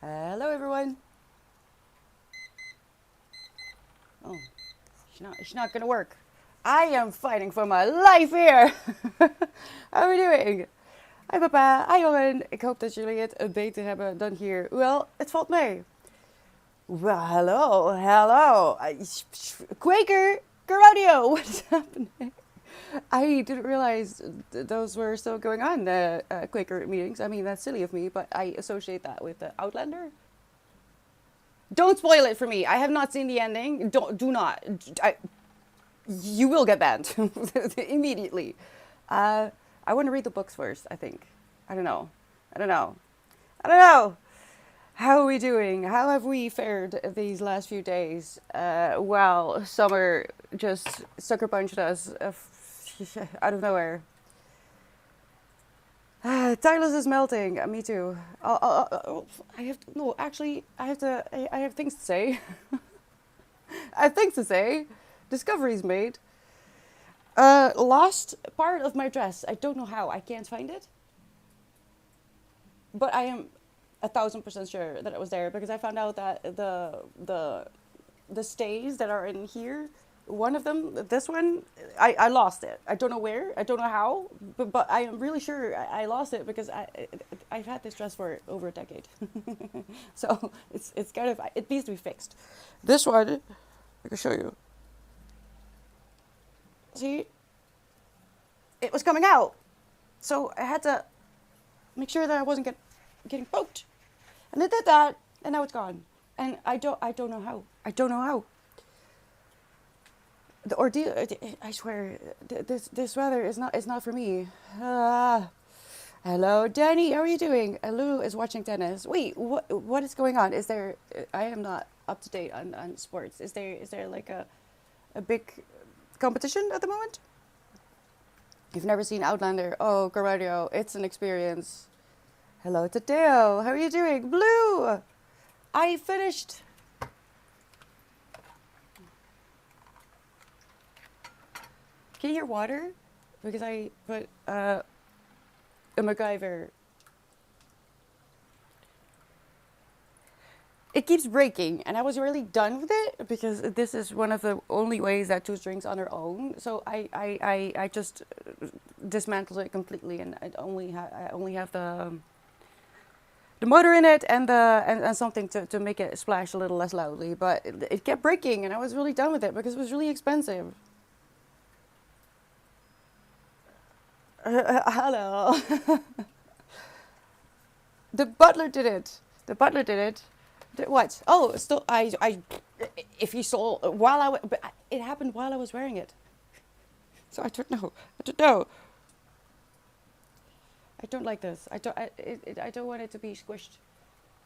Hello, everyone. Oh, it's not gonna work. I am fighting for my life here. How are we doing? Hi papa, hi jongen. Ik hoop dat jullie het beter hebben dan hier. Wel, het valt mee. Well, hello. Quaker, Garadio, what is happening? I didn't realize those were still going on, Quaker meetings. I mean, that's silly of me, but I associate that with the Outlander. Don't spoil it for me. I have not seen the ending. Do not. You will get banned immediately. I want to read the books first, I think. I don't know. I don't know. I don't know. How are we doing? How have we fared these last few days? Well, summer just sucker punched us out of nowhere. Tyler's is melting. Me too. I have to, no. Actually, I have to. I have things to say. I have things to say. Discoveries made. Lost part of my dress. I don't know how. I can't find it. But I am 1,000% sure that it was there because I found out that the stays that are in here, one of them, this one, I lost it. I don't know where. I don't know how. But I am really sure I lost it because I've had this dress for over a decade. So it's kind of, it needs to be fixed. This one, I can show you. See, it was coming out, so I had to make sure that I wasn't getting poked, and it did that, and now it's gone, and I don't know how. I don't know how. The ordeal. I swear, this weather is not for me. Hello, Danny. How are you doing? Lulu is watching tennis. Wait, what is going on? Is there? I am not up to date on sports. Is there like a big competition at the moment? You've never seen Outlander? Oh, Garadio, it's an experience. Hello, Tadeo. How are you doing? Blue! I finished. Can you hear water? Because I put a MacGyver. It keeps breaking, and I was really done with it because this is one of the only ways that Two Strings on their own. So I just dismantled it completely, and I only have the motor in it and and something to make it splash a little less loudly. But it kept breaking, and I was really done with it because it was really expensive. Hello. The butler did it. The butler did it. What? Oh, still, if you saw but it happened while I was wearing it. So I don't know. I don't know. I don't like this. I don't want it to be squished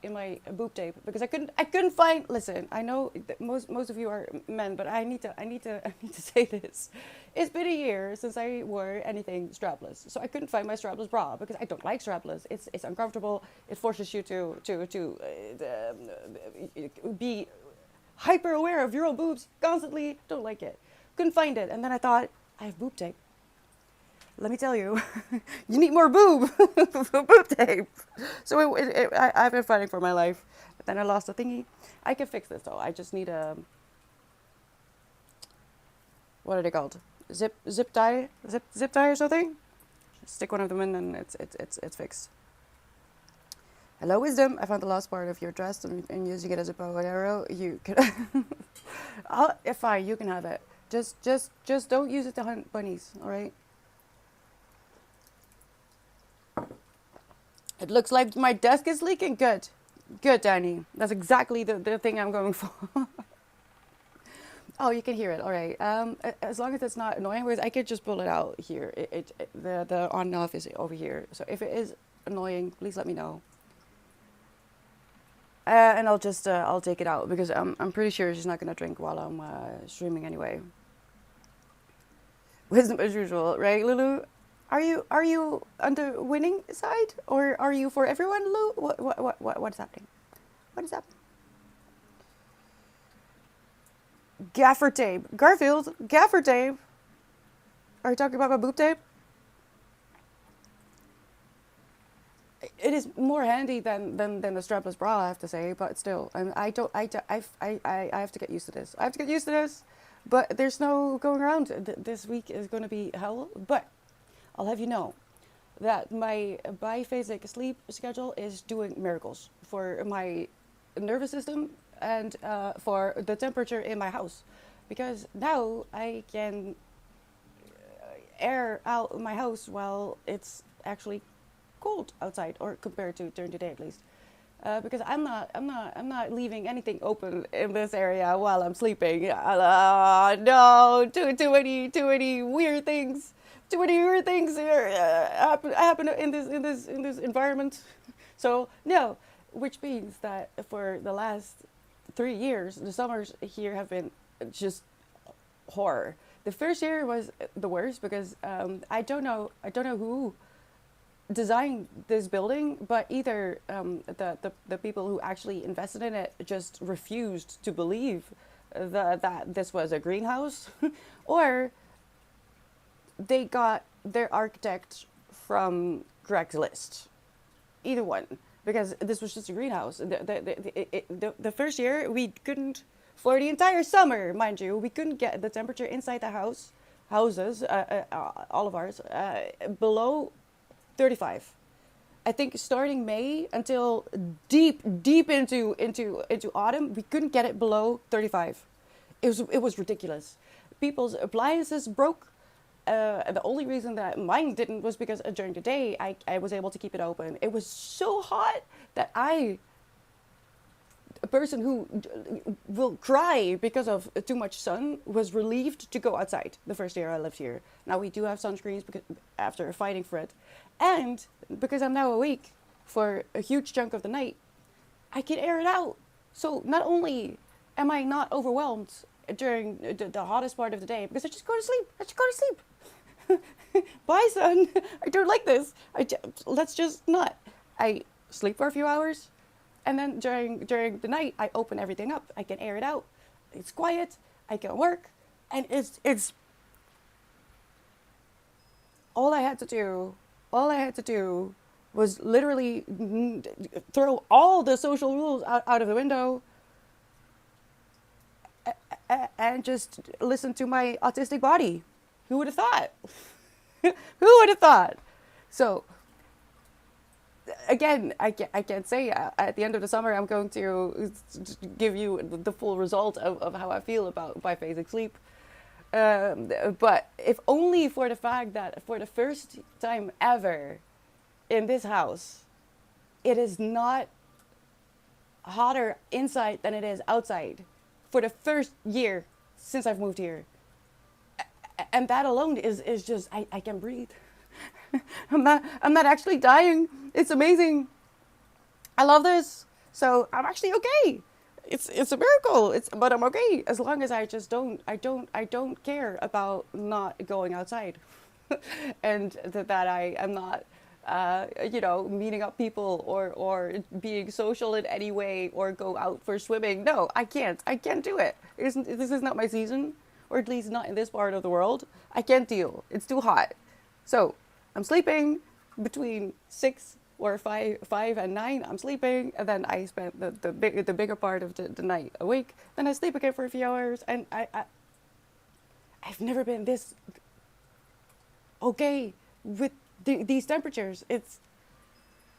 in my boob tape because I couldn't find. Listen, I know that most of you are men, but I need to say this. It's been a year since I wore anything strapless, so I couldn't find my strapless bra because I don't like strapless. It's uncomfortable. It forces you to be hyper aware of your own boobs constantly. Don't like it. Couldn't find it, and then I thought I have boob tape. Let me tell you, you need more boob, boob tape. So I've been fighting for my life, but then I lost a thingy. I can fix this though. I just need a, what are they called? Zip tie or something. Stick one of them in, and it's fixed. Hello, Wisdom. I found the last part of your dress and using it as a bow and arrow. You can, if you can have it. Just don't use it to hunt bunnies. All right. It looks like my desk is leaking. Good. Good, Danny. That's exactly the thing I'm going for. Oh, you can hear it. All right. As long as it's not annoying, because I could just pull it out here. The on and off is over here. So if it is annoying, please let me know. And I'll just I'll take it out because I'm pretty sure she's not gonna drink while I'm streaming anyway. Wisdom as usual, right, Lulu? Are you on the winning side or are you for everyone, Lou? What's happening? What is happening? Gaffer tape. Garfield, gaffer tape. Are you talking about my boob tape? it is more handy than the strapless bra, I have to say. But still, I have to get used to this. I have to get used to this. But there's no going around. This week is going to be hell. But I'll have you know that my biphasic sleep schedule is doing miracles for my nervous system and for the temperature in my house, because now I can air out my house while it's actually cold outside, or compared to during the day at least. Because I'm not leaving anything open in this area while I'm sleeping. No, too many weird things. Too many weird things here, happen in this environment. So no, which means that for the last 3 years, the summers here have been just horror. The first year was the worst because I don't know who designed this building, but either the people who actually invested in it just refused to believe that this was a greenhouse, or they got their architect from Craigslist. Either one, because this was just a greenhouse. The first year we couldn't, for the entire summer, mind you, we couldn't get the temperature inside the houses, all of ours, below 35. I think starting May until deep into autumn, we couldn't get it below 35. It was ridiculous. People's appliances broke. The only reason that mine didn't was because during the day I was able to keep it open. It was so hot that a person who will cry because of too much sun, was relieved to go outside the first year I lived here. Now we do have sunscreens because after fighting for it. And because I'm now awake for a huge chunk of the night, I can air it out. So not only am I not overwhelmed during the hottest part of the day, because I just go to sleep. Bye, son. I don't like this. Let's just not. I sleep for a few hours, and then during the night, I open everything up. I can air it out. It's quiet. I can work, and it's all I had to do. All I had to do was literally throw all the social rules out of the window and just listen to my autistic body. Who would have thought? Who would have thought? So, again, I can't say at the end of the summer I'm going to give you the full result of how I feel about biphasic sleep. But if only for the fact that for the first time ever in this house, it is not hotter inside than it is outside. For the first year since I've moved here. And that alone is just, I can breathe. I'm not actually dying. It's amazing. I love this. So I'm actually okay. It's a miracle. But I'm okay as long as I just don't care about not going outside, and that I am not meeting up people or being social in any way or go out for swimming. No, I can't do it. This is not my season, or at least not in this part of the world. I can't deal. It's too hot. So I'm sleeping between 6 or 5 and 9. I'm sleeping, and then I spend the bigger part of the night awake. Then I sleep again for a few hours, and I've never been this okay with these temperatures.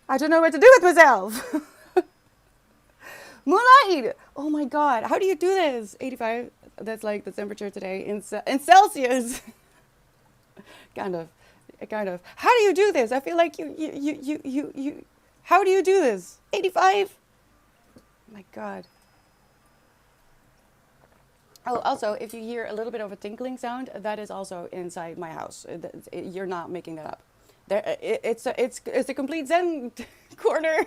I don't know what to do with myself. Moonlight! Oh my god, how do you do this? 85, that's like the temperature today in Celsius. Kind of. How do you do this? I feel like you how do you do this? 85? Oh my god. Oh, also, if you hear a little bit of a tinkling sound, that is also inside my house. You're not making that up. It's a complete Zen corner.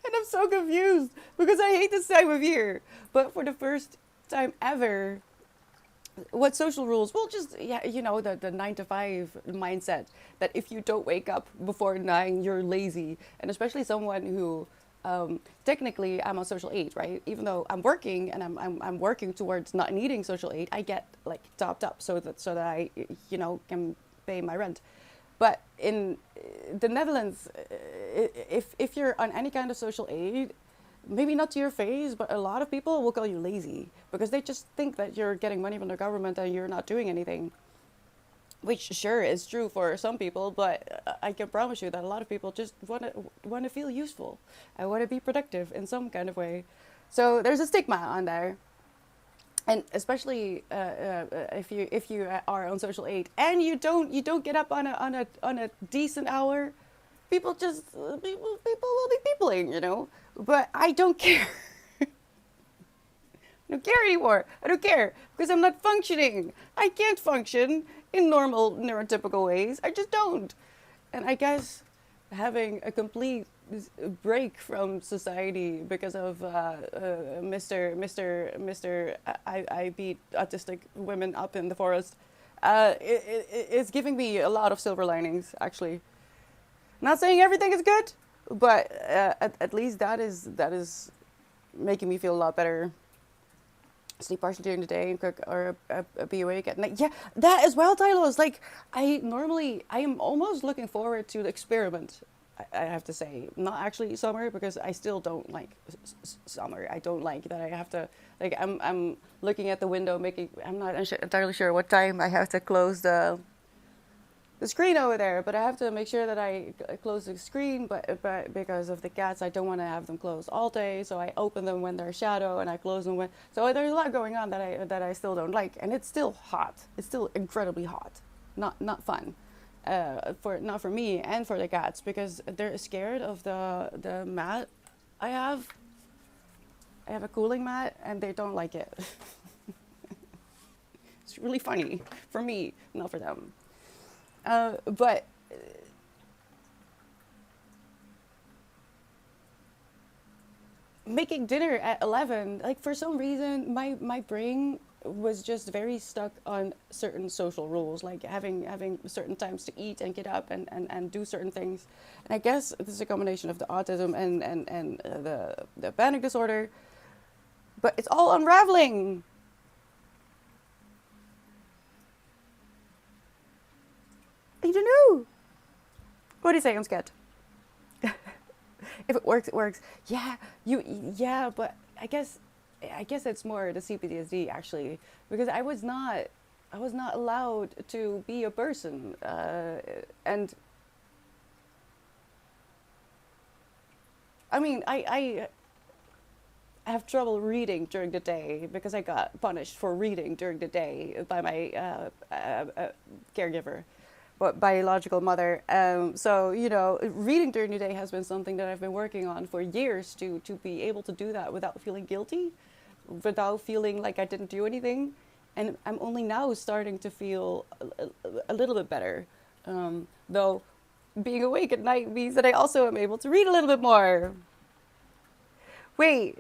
And I'm so confused because I hate this time of year. But for the first time ever, what social rules? Well, just, the 9 to 5 mindset that if you don't wake up before 9, you're lazy. And especially someone who, technically I'm on social aid, right? Even though I'm working and I'm working towards not needing social aid, I get like topped up so that I, can pay my rent. But in the Netherlands, if you're on any kind of social aid, maybe not to your face, but a lot of people will call you lazy because they just think that you're getting money from the government and you're not doing anything. Which sure is true for some people, but I can promise you that a lot of people just want to feel useful and want to be productive in some kind of way. So there's a stigma on there, and especially if you are on social aid and you don't get up on a decent hour, people will be peopling, But I don't care. I don't care anymore. I don't care because I'm not functioning. I can't function in normal neurotypical ways. I just don't. And I guess having a complete break from society because of Mr. I beat autistic women up in the forest. It's giving me a lot of silver linings, actually. Not saying everything is good, but at least that is making me feel a lot better. Sleep partially during the day and cook or be awake at night. Yeah, that as well, Tyler. Is like I am almost looking forward to the experiment. I have to say, not actually summer because I still don't like summer. I don't like that I have to like I'm looking at the window making. I'm not entirely sure what time I have to close the screen over there, but I have to make sure that I close the screen, but because of the cats, I don't want to have them closed all day, so I open them when they're shadow, and I close them when, so there's a lot going on that I still don't like, and it's still hot. It's still incredibly hot. Not fun. Not for me and for the cats, because they're scared of the mat I have. I have a cooling mat, and they don't like it. It's really funny for me, not for them. But making dinner at 11, like for some reason, my brain was just very stuck on certain social rules, like having certain times to eat and get up and do certain things. And I guess this is a combination of the autism and the panic disorder, but it's all unraveling. I don't know. What do you say? I'm scared. If it works, it works. Yeah, but I guess it's more the CPTSD actually, because I was not allowed to be a person, and I mean I have trouble reading during the day because I got punished for reading during the day by my caregiver, but biological mother. So reading during the day has been something that I've been working on for years to be able to do that without feeling guilty, without feeling like I didn't do anything, and I'm only now starting to feel a little bit better. Though being awake at night means that I also am able to read a little bit more. Wait,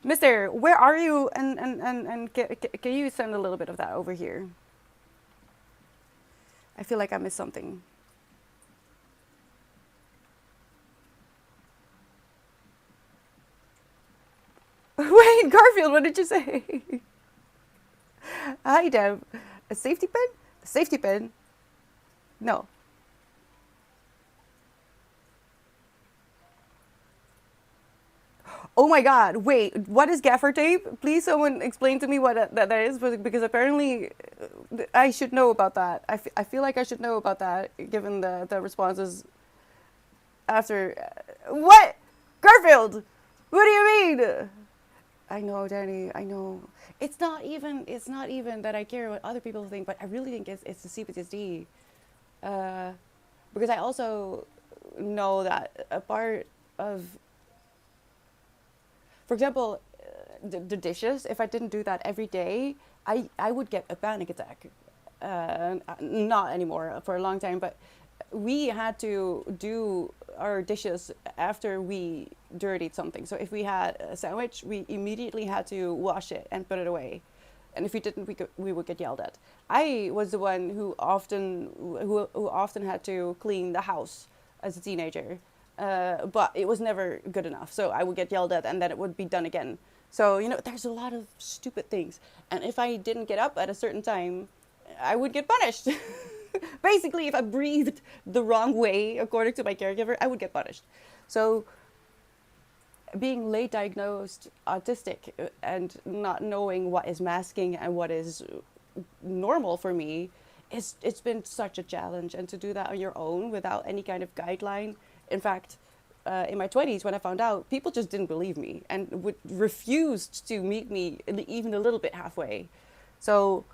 Mister, where are you? And can you send a little bit of that over here? I feel like I missed something. Wait, Garfield, what did you say? Hi, Deb. A safety pin? A safety pin? No. Oh my God, wait, what is gaffer tape? Please someone explain to me what that is, because apparently I should know about that. I feel like I should know about that, given the responses after. What? Garfield! What do you mean? I know, Danny, I know. It's not even that I care what other people think, but I really think it's the CPTSD. Because I also know that a part of, for example, the dishes, if I didn't do that every day, I would get a panic attack. Not anymore for a long time, but we had to do our dishes after we dirtied something. So if we had a sandwich, we immediately had to wash it and put it away. And if we didn't, we would get yelled at. I was the one who often had to clean the house as a teenager. But it was never good enough. So I would get yelled at and then it would be done again. So, there's a lot of stupid things. And if I didn't get up at a certain time, I would get punished. Basically, if I breathed the wrong way, according to my caregiver, I would get punished. So being late diagnosed autistic and not knowing what is masking and what is normal for me, it's been such a challenge. And to do that on your own without any kind of guideline. In fact, in my 20s, when I found out, people just didn't believe me and would refused to meet me even a little bit halfway. So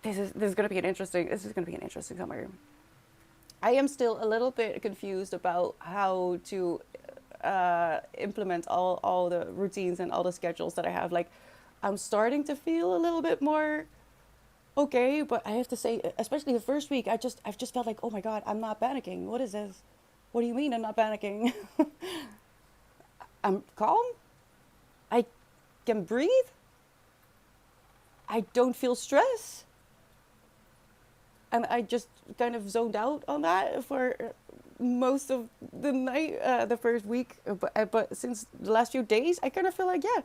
this is going to be an interesting summer. I am still a little bit confused about how to implement all the routines and all the schedules that I have. Like, I'm starting to feel a little bit more okay, but I have to say, especially the first week, I've just felt like, oh my god, I'm not panicking. What is this? What do you mean I'm not panicking? I'm calm. I can breathe. I don't feel stress. And I just kind of zoned out on that for most of the night, the first week. But since the last few days, I kind of feel like, yeah,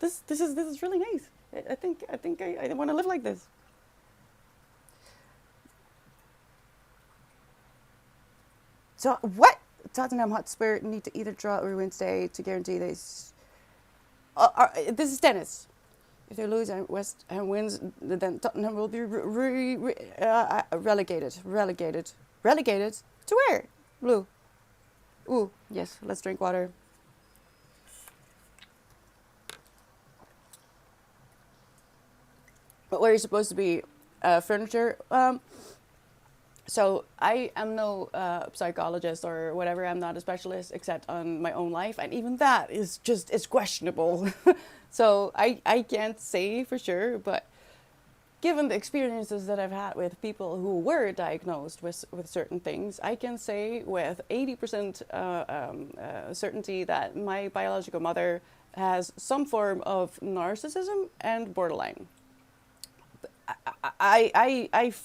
this is really nice. I think I want to live like this. So what? Tottenham Hotspur need to either draw or win today to guarantee this. This is tennis. If they lose and West Ham wins, then Tottenham will be relegated. Relegated to where? Blue. Ooh, yes. Let's drink water. But where you're supposed to be furniture. So I am no psychologist or whatever. I'm not a specialist except on my own life, and even that is just it's questionable. So I can't say for sure, but given the experiences that I've had with people who were diagnosed with certain things, I can say with 80% certainty that my biological mother has some form of narcissism and borderline. I've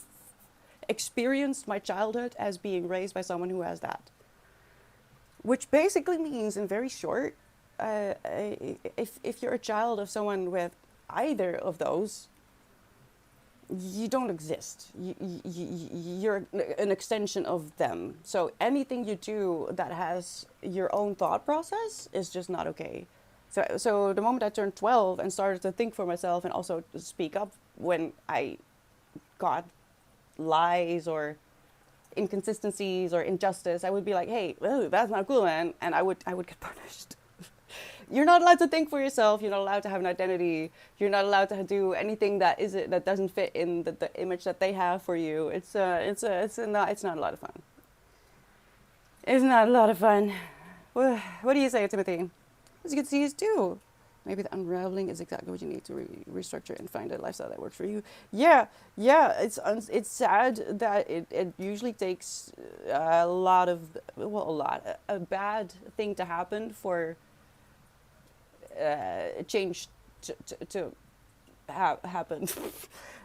experienced my childhood as being raised by someone who has that. Which basically means, in very short, if you're a child of someone with either of those, you don't exist. You're an extension of them. So anything you do that has your own thought process is just not okay. So the moment I turned 12 and started to think for myself and also to speak up when I got lies or inconsistencies or injustice, I would be like, hey, that's not cool, man. And I would get punished. You're not allowed to think for yourself. You're not allowed to have an identity. You're not allowed to do anything that doesn't fit in the image that they have for you. It's not a lot of fun. It's not a lot of fun. What do you say, Timothy? It's good to see you too. Maybe the unraveling is exactly what you need to restructure and find a lifestyle that works for you. Yeah. It's sad that it usually takes a bad thing to happen for change to happen.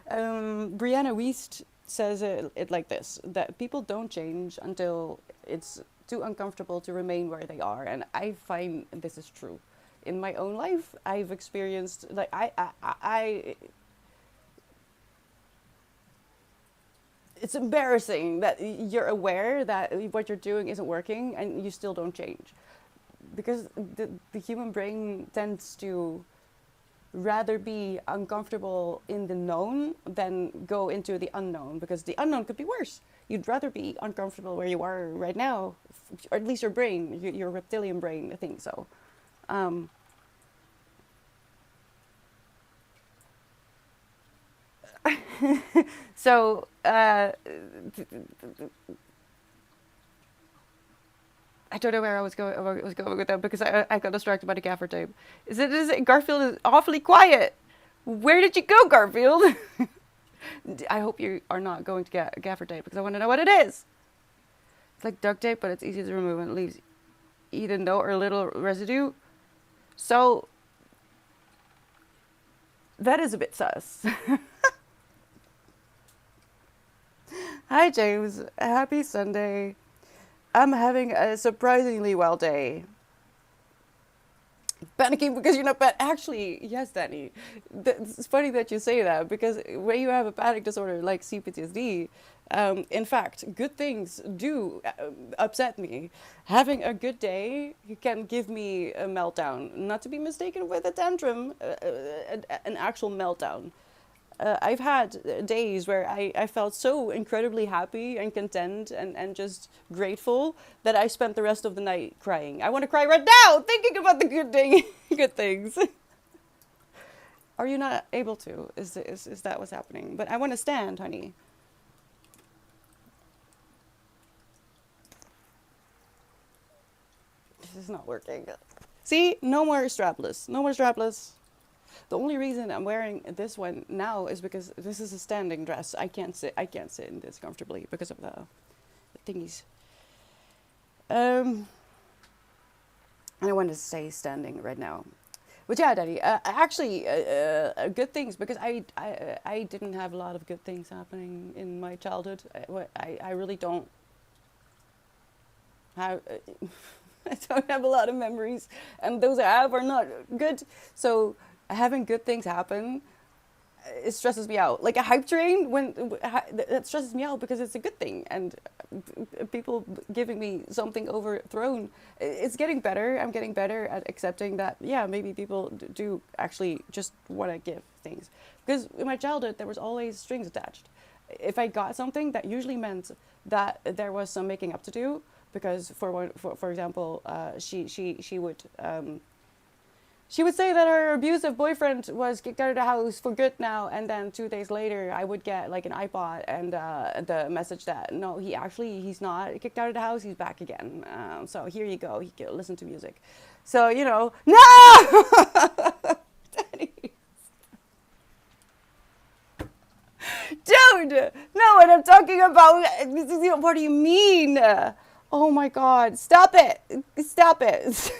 Brianna Wiest says it like this, that people don't change until it's too uncomfortable to remain where they are. And I find this is true. In my own life, I've experienced, like, it's embarrassing that you're aware that what you're doing isn't working and you still don't change. Because the human brain tends to rather be uncomfortable in the known than go into the unknown, because the unknown could be worse. You'd rather be uncomfortable where you are right now, or at least your brain, your reptilian brain, I think so. So, I don't know where I was going with that, because I got distracted by the gaffer tape. Is it Garfield is awfully quiet. Where did you go, Garfield? I hope you are not going to get gaffer tape, because I want to know what it is. It's like duct tape, but it's easy to remove and it leaves either no or little residue. So that is a bit sus. Hi, James. Happy Sunday. I'm having a surprisingly well day. Panicking because you're not actually, yes, Danny. It's funny that you say that because when you have a panic disorder like CPTSD, in fact, good things do upset me. Having a good day can give me a meltdown, not to be mistaken with a tantrum, an actual meltdown. I've had days where I felt so incredibly happy and content and just grateful that I spent the rest of the night crying. I want to cry right now, thinking about the good thing, good things. Are you not able to? Is that what's happening? But I want to stand, honey. This is not working. See, no more strapless. No more strapless. The only reason I'm wearing this one now is because this is a standing dress. I can't sit. I can't sit in this comfortably because of the thingies. And I wanted to stay standing right now. But yeah, Daddy. Actually, good things because I didn't have a lot of good things happening in my childhood. I really don't have. I don't have a lot of memories, and those I have are not good. So having good things happen, it stresses me out. Like a hype train, that stresses me out because it's a good thing, and people giving me something overthrown. It's getting better. I'm getting better at accepting that. Yeah, maybe people do actually just want to give things. Because in my childhood, there was always strings attached. If I got something, that usually meant that there was some making up to do. Because for example, she would say that her abusive boyfriend was kicked out of the house for good now, and then 2 days later I would get like an iPod and the message that no, he's not kicked out of the house, he's back again. So here you go, he can listen to music. So no. Dude, know what I'm talking about. What do you mean? Oh my God! Stop it! Stop it!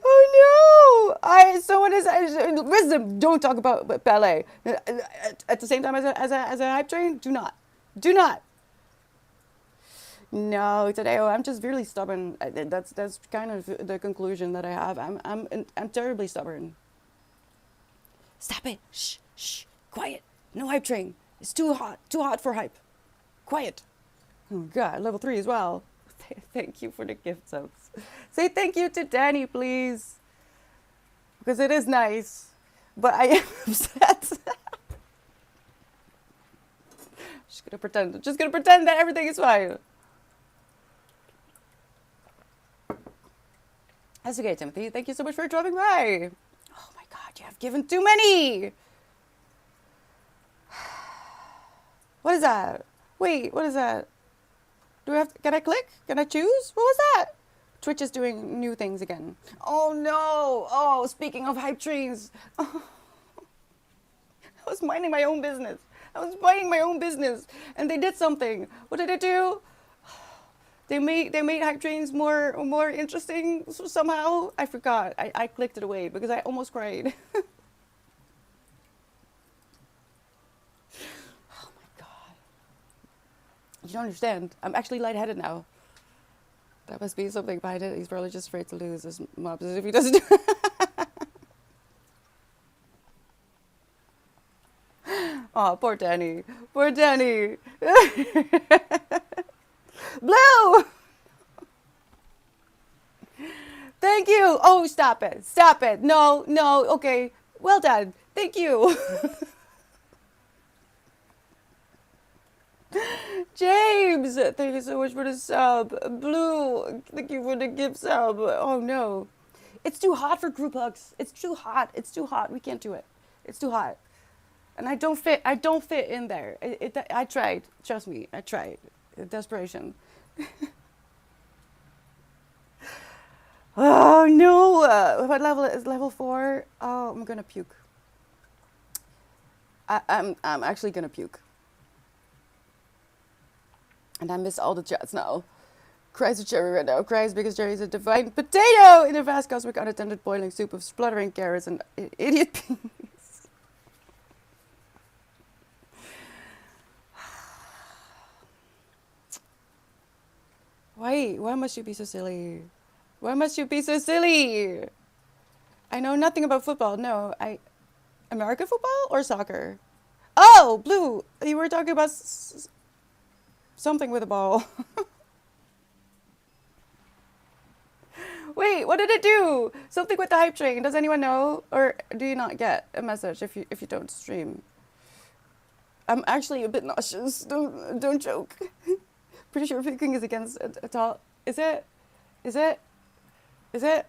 Oh no! Someone is wisdom. Don't talk about ballet at the same time as a hype train. Do not. No, today I'm just really stubborn. That's kind of the conclusion that I have. I'm terribly stubborn. Stop it! Shh! Quiet! No hype train. It's too hot for hype. Quiet. Oh God, level 3 as well. Thank you for the gift subs. Say thank you to Danny, please. Because it is nice. But I am upset. Just gonna pretend that everything is fine. That's okay, Timothy. Thank you so much for dropping by. Oh my God, you have given too many. What is that? Wait, what is that? Can I click? Can I choose? What was that? Twitch is doing new things again. Oh no! Oh, speaking of hype trains. Oh, I was minding my own business. And they did something. What did they do? They made hype trains more interesting somehow. I forgot. I clicked it away because I almost cried. You don't understand. I'm actually lightheaded now. That must be something behind it. He's probably just afraid to lose his mobs if he doesn't. Oh, poor Danny. Poor Danny. Blue! Thank you. Oh, stop it. Stop it. No. Okay. Well done. Thank you. James, thank you so much for the sub. Blue, thank you for the gift sub. Oh no. It's too hot for group hugs. It's too hot. We can't do it. It's too hot. And I don't fit in there. I tried. Trust me, I tried. Desperation. Oh no. What level is level 4? Oh, I'm gonna puke. I'm actually gonna puke. And I miss all the chats now. Cries a cherry right now. Cries because Jerry's a divine potato in a vast cosmic unattended boiling soup of spluttering carrots and idiot peas. Why must you be so silly? Why must you be so silly? I know nothing about football. No, American football or soccer? Oh, blue. You were talking about something with a ball. Wait, what did it do? Something with the hype train. Does anyone know, or do you not get a message if you don't stream? I'm actually a bit nauseous. Don't joke. Pretty sure picking is against a all. Is it? Is it? Is it?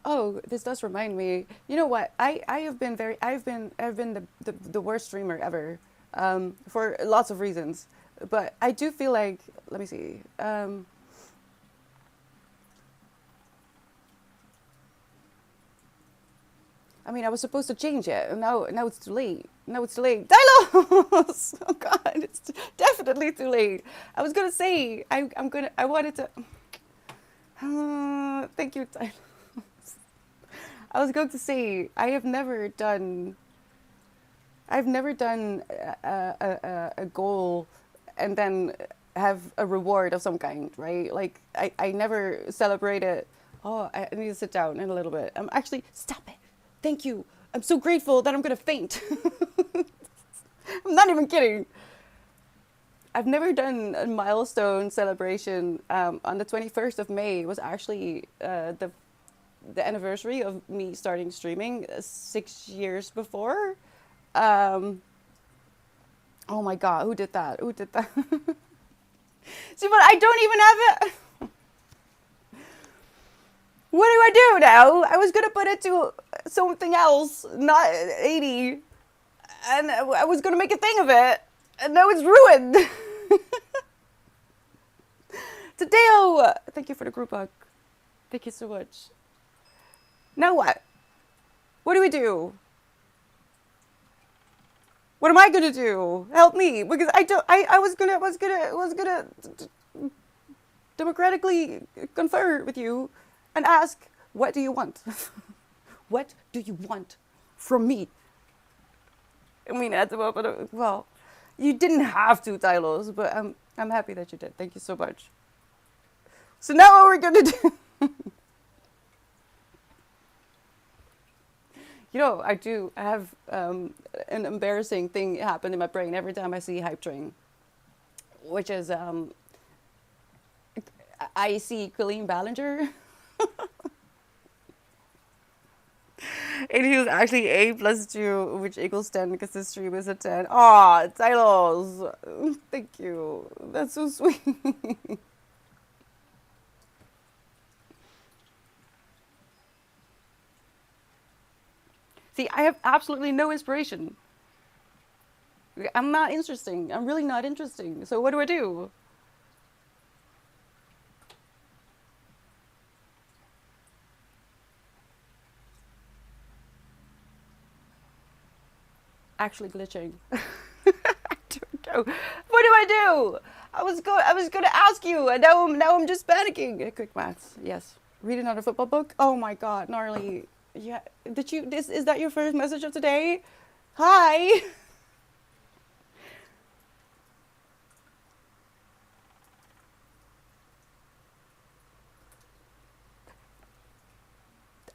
Oh, this does remind me. You know what? I have been very I've been the worst streamer ever, for lots of reasons. But I do feel like, let me see. I mean, I was supposed to change it, and now it's too late. Now it's too late. Dilos! Oh God, it's definitely too late. I was gonna say I wanted to. Thank you, Dilos. I was going to say I've never done a goal and then have a reward of some kind, right? Like I never celebrate it. Oh, I need to sit down in a little bit. I'm actually, stop it. Thank you. I'm so grateful that I'm gonna faint. I'm not even kidding. I've never done a milestone celebration. On the 21st of May was actually the anniversary of me starting streaming 6 years before. Um, oh my God, who did that? Who did that? See, but I don't even have it. What do I do now? I was gonna put it to something else, not 80, and I was gonna make a thing of it, and now it's ruined. Tadeo, thank you for the group hug. Thank you so much. Now what? What do we do? What am I gonna do? Help me, because I don't. I was gonna democratically confer with you and ask, what do you want? What do you want from me? I mean, at the moment, well, you didn't have to, Tylos, but I'm happy that you did. Thank you so much. So now what we're gonna do? You know, I do have an embarrassing thing happen in my brain every time I see Hype Train, which is I see Colleen Ballinger. And he was actually A+2, which equals 10 because the stream is a 10. Aw, Tylos. Thank you. That's so sweet. See, I have absolutely no inspiration. I'm not interesting. I'm really not interesting. So what do I do? Actually glitching. I don't know. What do I do? I was gonna ask you, and now I'm just panicking. Quick maths. Yes. Read another football book. Oh my God, gnarly. Yeah. Did you? Is that your first message of today? Hi.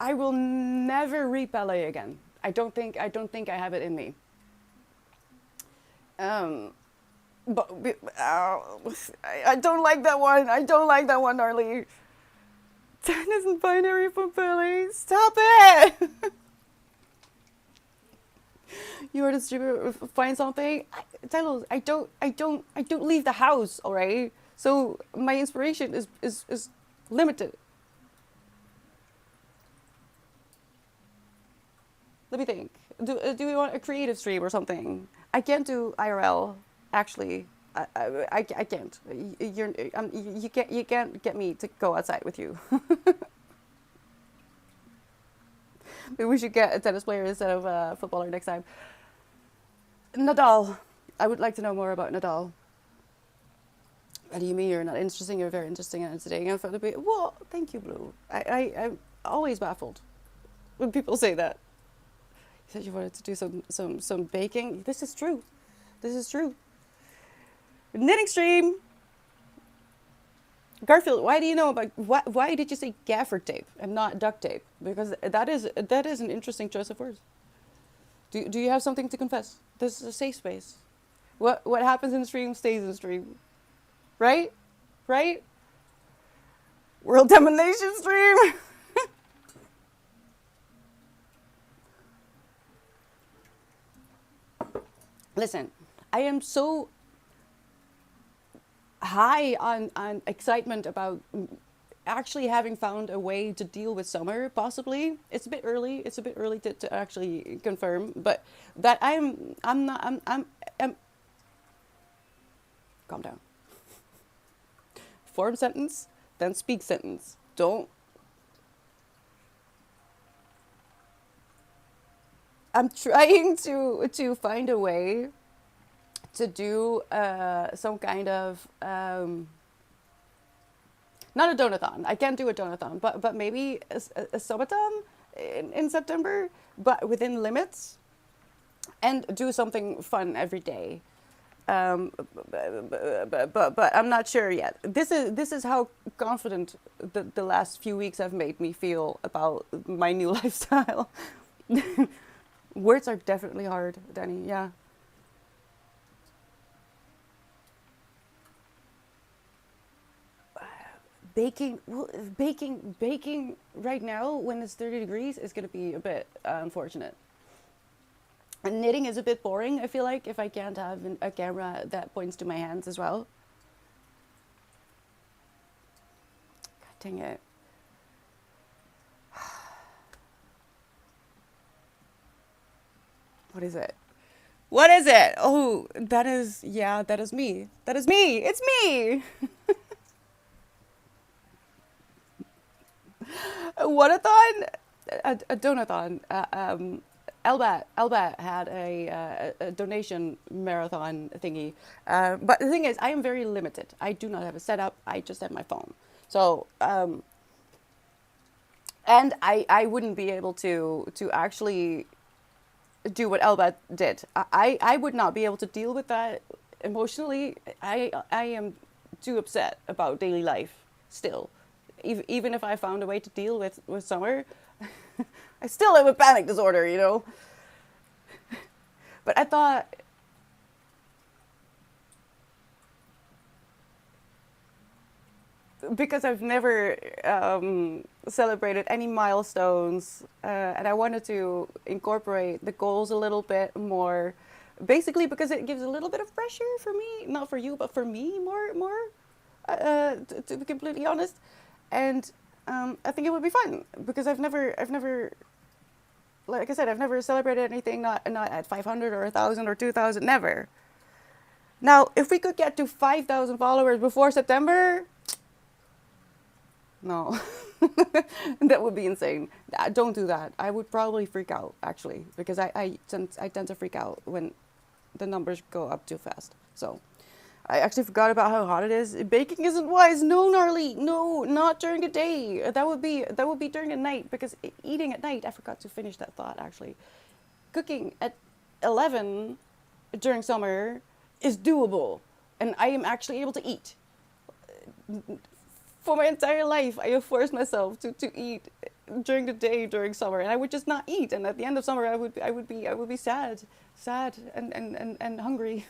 I will never read ballet again. I don't think I have it in me. Um, but I don't like that one. I don't like that one, gnarly. 10 isn't binary for ballet. Stop it. You are the streamer. Find something. Tyler, I don't leave the house. All right. So my inspiration is limited. Let me think. Do we want a creative stream or something? I can't do IRL. Actually, I can't. You can't get me to go outside with you. Maybe we should get a tennis player instead of a footballer next time. Nadal. I would like to know more about Nadal. What do you mean you're not interesting? You're very interesting and entertaining. Well, thank you, Blue. I'm always baffled when people say that. You said you wanted to do some baking. This is true. This is true. Knitting stream. Garfield, why do you know about why did you say gaffer tape and not duct tape? Because that is an interesting choice of words. Do you have something to confess? This is a safe space. What happens in stream stays in stream. Right? Right? World domination stream. Listen, I am so high on excitement about actually having found a way to deal with summer, possibly. It's a bit early. It's a bit early to actually confirm, but that I'm not I'm calm down. Form sentence, then speak sentence. Don't. I'm trying to find a way to do some kind of not a donathon. I can't do a donathon, but maybe a subathon in September, but within limits, and do something fun every day. But I'm not sure yet. This is how confident the last few weeks have made me feel about my new lifestyle. Words are definitely hard, Danny. Yeah. Baking right now when it's 30 degrees is going to be a bit unfortunate. And knitting is a bit boring, I feel like, if I can't have a camera that points to my hands as well. God dang it. What is it? What is it? Oh, that is me. That is me. It's me. A whatathon? A donathon. Elbat had a donation marathon thingy. But the thing is, I am very limited. I do not have a setup. I just have my phone. So, and I wouldn't be able to actually do what Elbat did. I would not be able to deal with that emotionally. I am too upset about daily life still. Even if I found a way to deal with summer, I still have a panic disorder, you know. But I thought, because I've never celebrated any milestones, and I wanted to incorporate the goals a little bit more, basically because it gives a little bit of pressure for me, not for you, but for me more, to be completely honest. And I think it would be fun because I've never, like I said, I've never celebrated anything not at 500 or 1,000 or 2,000, never. Now, if we could get to 5,000 followers before September, no, that would be insane. Don't do that. I would probably freak out, actually, because I tend to freak out when the numbers go up too fast. So I actually forgot about how hot it is. Baking isn't wise. No, gnarly. No, not during the day. That would be during the night, because eating at night, I forgot to finish that thought, actually. Cooking at 11 during summer is doable, and I am actually able to eat. For my entire life, I have forced myself to eat during the day during summer, and I would just not eat. And at the end of summer, I would be sad and hungry.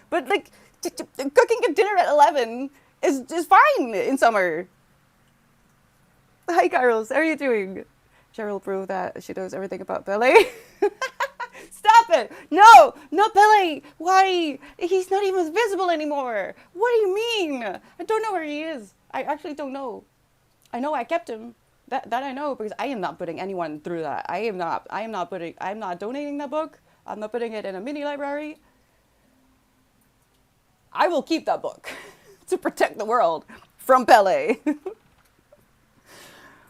But like cooking a dinner at 11 is fine in summer. Hi, Carlos. How are you doing? Cheryl proved that she knows everything about ballet. Stop it! No, not Pele. Why? He's not even visible anymore. What do you mean? I don't know where he is. I actually don't know. I know I kept him. That I know, because I am not putting anyone through that. I'm not donating that book. I'm not putting it in a mini library. I will keep that book to protect the world from Pele.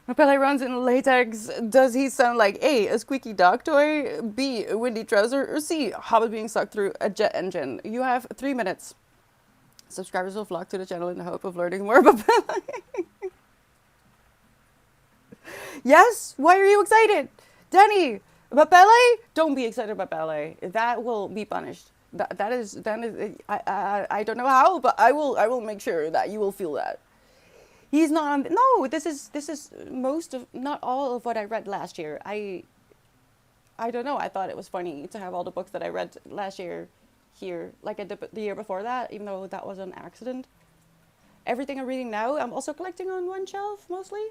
When Pele runs in latex, does he sound like A, a squeaky dog toy, B, a windy trouser, or C, a hobbit being sucked through a jet engine? You have 3 minutes. Subscribers will flock to the channel in the hope of learning more about Pele. Yes? Why are you excited? Danny, about ballet? Don't be excited about ballet. That will be punished. That is I don't know how, but I will make sure that you will feel that. He's not on. No, this is most of, not all of what I read last year. I don't know. I thought it was funny to have all the books that I read last year here, like I did the year before that, even though that was an accident. Everything I'm reading now, I'm also collecting on one shelf mostly.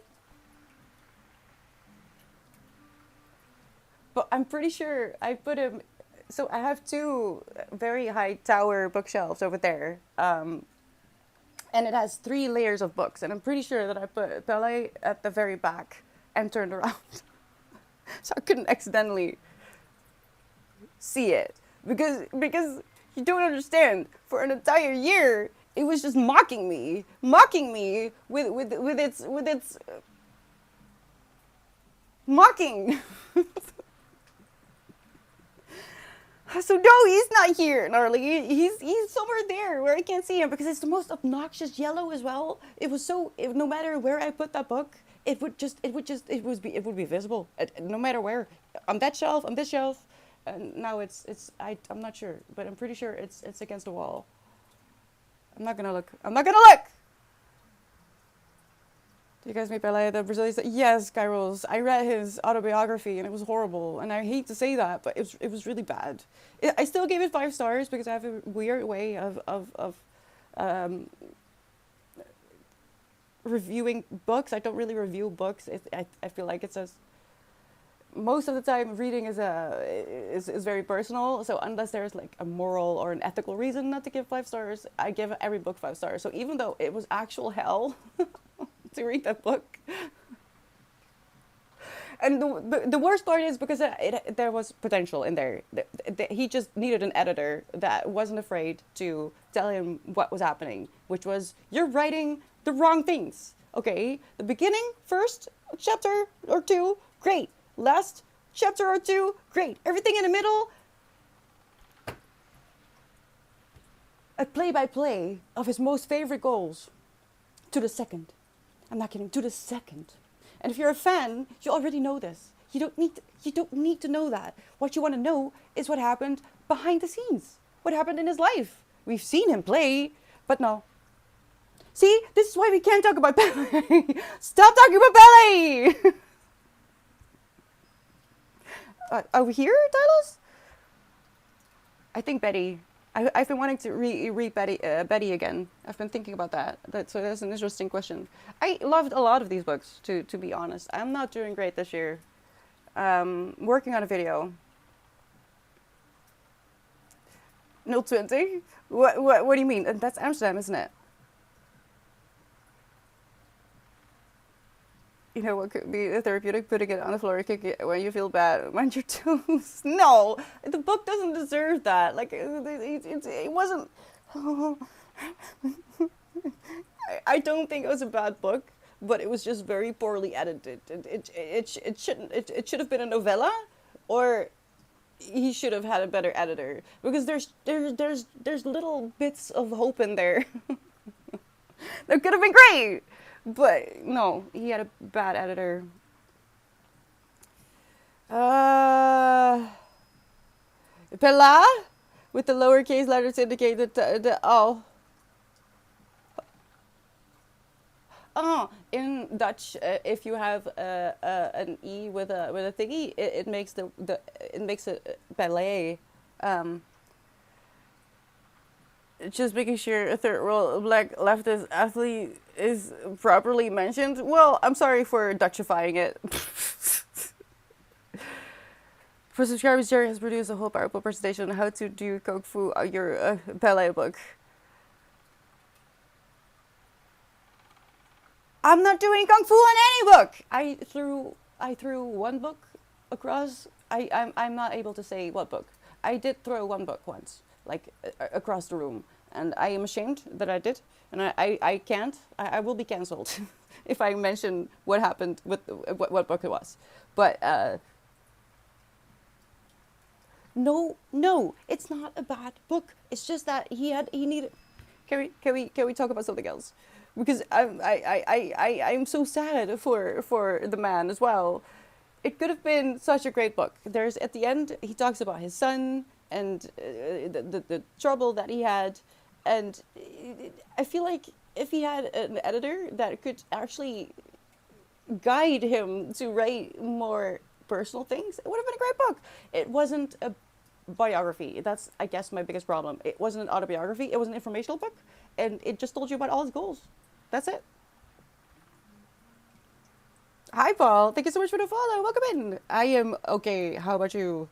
But I'm pretty sure I put him. So I have two very high tower bookshelves over there, and it has three layers of books. And I'm pretty sure that I put Ballet at the very back and turned around, so I couldn't accidentally see it because you don't understand. For an entire year, it was just mocking me with its mocking. So no, he's not here, Gnarly. He's somewhere there where I can't see him because it's the most obnoxious yellow as well. It was so no matter where I put that book, it would be visible no matter where, on that shelf, on this shelf, and now I'm not sure, but I'm pretty sure it's against the wall. I'm not gonna look. I'm not gonna look. Do you guys meet Ballet, the Brazilian? Yes, Kairos. I read his autobiography and it was horrible. And I hate to say that, but it was really bad. I still gave it 5 stars because I have a weird way of um, reviewing books. I don't really review books. I feel like it's just most of the time reading is very personal. So unless there's like a moral or an ethical reason not to give 5 stars, I give every book 5 stars. So even though it was actual hell to read that book. And the worst part is because there was potential in there. He just needed an editor that wasn't afraid to tell him what was happening, which was, you're writing the wrong things. Okay, the beginning, first chapter or two, great. Last chapter or two, great. Everything in the middle, a play-by-play of his most favorite goals to the second. I'm not kidding, to the second. And if you're a fan, you already know this. You don't need to know that. What you want to know is what happened behind the scenes. What happened in his life. We've seen him play, but no. See, this is why we can't talk about ballet. Stop talking about ballet. Are we here, Tylos? I think Betty. I've been wanting to read Betty again. I've been thinking about that. So that's an interesting question. I loved a lot of these books, to be honest. I'm not doing great this year. Working on a video. No 20? What do you mean? That's Amsterdam, isn't it? You know what could be therapeutic? Putting it on the floor, kick it when you feel bad. Mind your toes. No, the book doesn't deserve that. Like it wasn't. I don't think it was a bad book, but it was just very poorly edited. It should have been a novella, or he should have had a better editor, because there's little bits of hope in there. That could have been great. But no, he had a bad editor. Pela, with the lowercase letters indicate the oh. Oh, in Dutch, if you have an e with a thingy, it makes it makes it ballet. Just making sure a third world black leftist athlete is properly mentioned. Well, I'm sorry for Dutchifying it. For subscribers, Jerry has produced a whole PowerPoint presentation on how to do Kung Fu, your ballet book. I'm not doing Kung Fu on any book! I threw one book across. I'm not able to say what book. I did throw one book once, like across the room, and I am ashamed that I did, and I can't. I will be cancelled if I mention what happened with what book it was. But no, it's not a bad book. It's just that he needed. Can we talk about something else? Because I'm so sad for the man as well. It could have been such a great book. There's at the end he talks about his son and the trouble that he had. And I feel like if he had an editor that could actually guide him to write more personal things, it would have been a great book. It wasn't a biography. That's, I guess, my biggest problem. It wasn't an autobiography. It was an informational book, and it just told you about all his goals. That's it. Hi, Paul. Thank you so much for the follow. Welcome in. I am okay. How about you?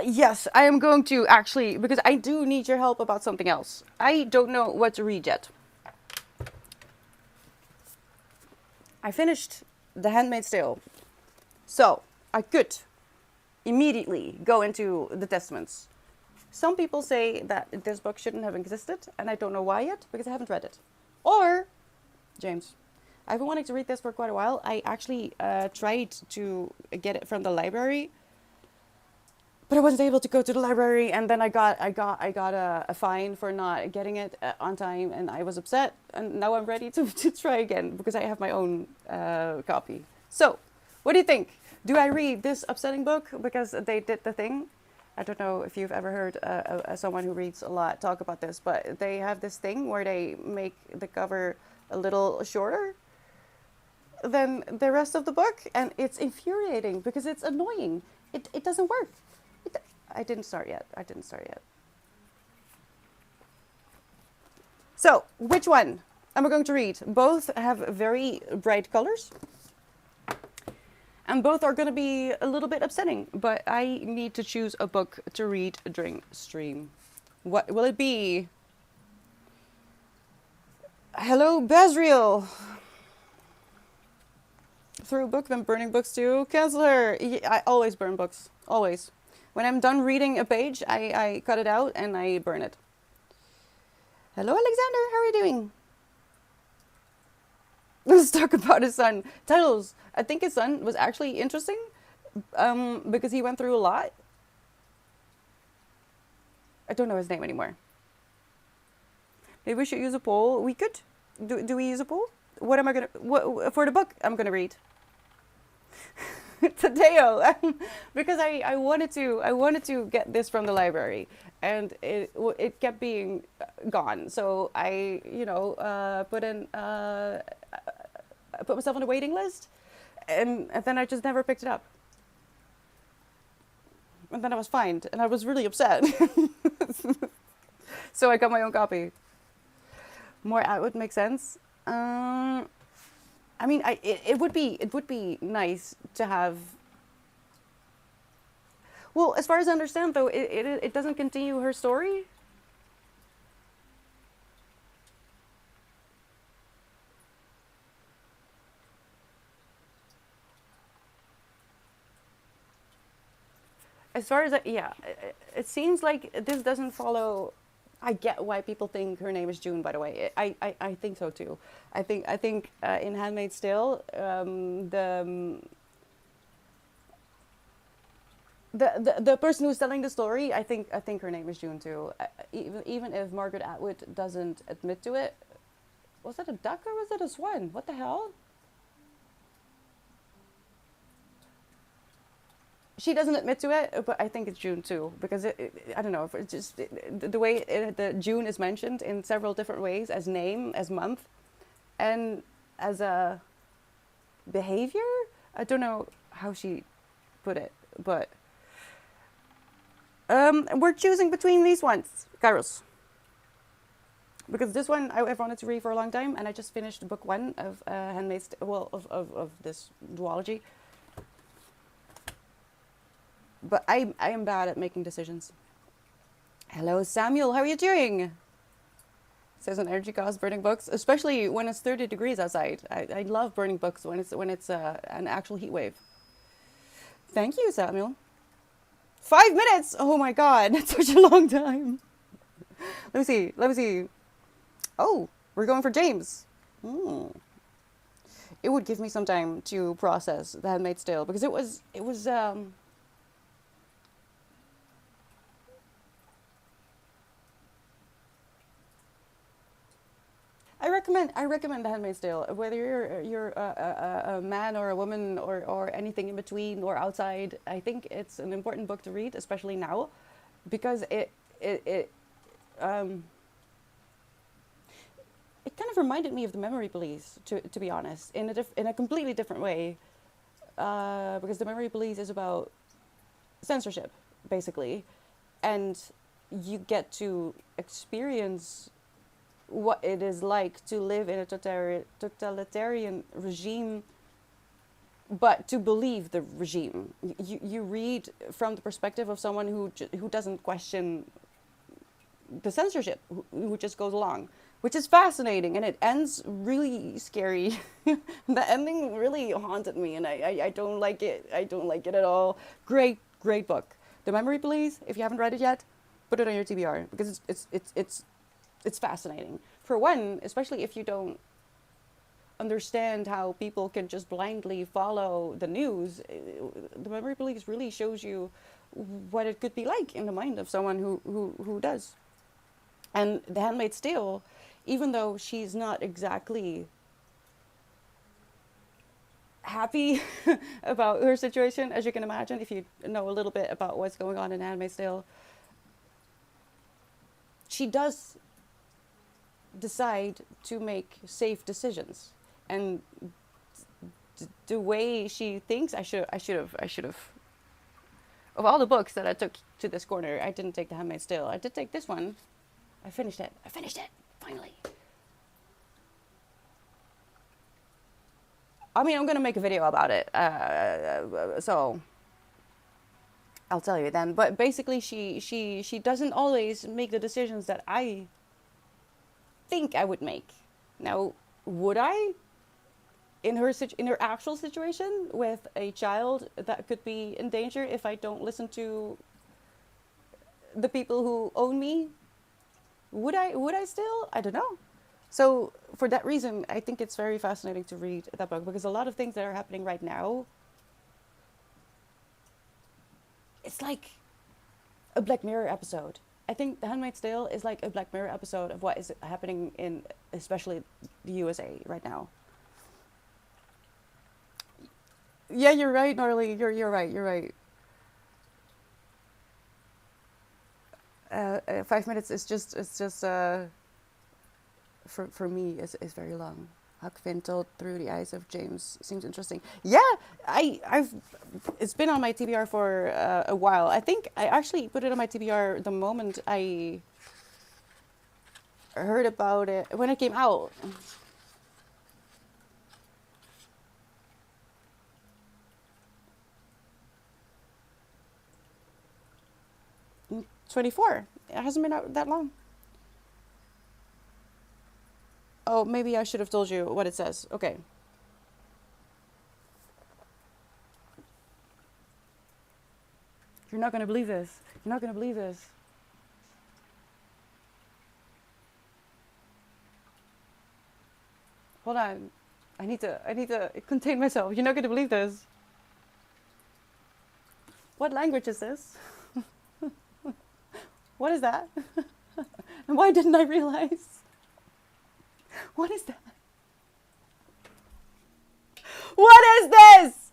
Yes, I am going to actually, because I do need your help about something else. I don't know what to read yet. I finished The Handmaid's Tale. So, I could immediately go into the Testaments. Some people say that this book shouldn't have existed, and I don't know why yet, because I haven't read it. Or, James, I've been wanting to read this for quite a while. I actually tried to get it from the library, but I wasn't able to go to the library, and then I got a fine for not getting it on time, and I was upset. And now I'm ready to try again because I have my own copy. So, what do you think? Do I read this upsetting book because they did the thing? I don't know if you've ever heard someone who reads a lot talk about this, but they have this thing where they make the cover a little shorter than the rest of the book, and it's infuriating because it's annoying. It doesn't work. I didn't start yet. So, which one am I going to read? Both have very bright colors. And both are going to be a little bit upsetting. But I need to choose a book to read during stream. What will it be? Hello, Bezriel. Through a book, then burning books too. Cancel her. I always burn books. Always. When I'm done reading a page, I cut it out and I burn it. Hello, Alexander. How are you doing? Let's talk about his son. Titles. I think his son was actually interesting because he went through a lot. I don't know his name anymore. Maybe we should use a poll. We could. Do we use a poll? What am I going to... For the book I'm going to read. Tadeo, because I wanted to get this from the library, and it kept being gone. So I put myself on a waiting list, and then I just never picked it up. And then I was fined, and I was really upset. So I got my own copy. More out would make sense. I mean, it would be nice to have. Well, as far as I understand, though, it doesn't continue her story. As far as it seems like this doesn't follow. I get why people think her name is June. By the way, I think so too. I think in *Handmaid's Tale*, the person who's telling the story, I think her name is June too. Even if Margaret Atwood doesn't admit to it, was that a duck or was it a swan? What the hell? She doesn't admit to it, but I think it's June too, because I don't know, if it's just the way the June is mentioned in several different ways, as name, as month, and as a behavior. I don't know how she put it, but we're choosing between these ones, Kairos, because this one I've wanted to read for a long time, and I just finished book 1 of Handmaid's, well, of this duology. But I am bad at making decisions. Hello, Samuel. How are you doing? Says an energy cost burning books, especially when it's 30 degrees outside. I love burning books when it's an actual heat wave. Thank you, Samuel. 5 minutes. Oh my God, that's such a long time. Let me see. Oh, we're going for James. It would give me some time to process The Handmaid's Tale, because it was I recommend The Handmaid's Tale. Whether you're a man or a woman or anything in between or outside, I think it's an important book to read, especially now, because it um, it kind of reminded me of The Memory Police, to be honest, in a completely different way. Because The Memory Police is about censorship, basically, and you get to experience what it is like to live in a totalitarian regime, but to believe the regime. You read from the perspective of someone who doesn't question the censorship, who just goes along, which is fascinating, and it ends really scary. The ending really haunted me, and I don't like it. I don't like it at all. Great book. The Memory Police. If you haven't read it yet, put it on your TBR because it's fascinating. For one, especially if you don't understand how people can just blindly follow the news, The Memory Police really shows you what it could be like in the mind of someone who does. And The Handmaid's Tale, even though she's not exactly happy about her situation, as you can imagine, if you know a little bit about what's going on in Handmaid's Tale, she does decide to make safe decisions. And the way she thinks, I should have. Of all the books that I took to this corner, I didn't take The Handmaid's Tale. I did take this one. I finished it, finally. I mean, I'm gonna make a video about it, so I'll tell you then. But basically, she doesn't always make the decisions that I think I would make. Now, would I, in her actual situation with a child that could be in danger if I don't listen to the people who own me? Would I still? I don't know. So for that reason, I think it's very fascinating to read that book, because a lot of things that are happening right now, it's like a Black Mirror episode. I think The Handmaid's Tale is like a Black Mirror episode of what is happening in especially the USA right now. Yeah, you're right, Norley. You're right. You're right. 5 minutes is just for me is very long. Huck Finn told through the eyes of James seems interesting. Yeah, I've it's been on my TBR for a while. I think I actually put it on my TBR the moment I heard about it when it came out. 24. It hasn't been out that long. Oh, maybe I should have told you what it says. Okay. You're not gonna believe this. You're not gonna believe this. Hold on. I need to contain myself. You're not gonna believe this. What language is this? What is that? And why didn't I realize? What is that? What is this?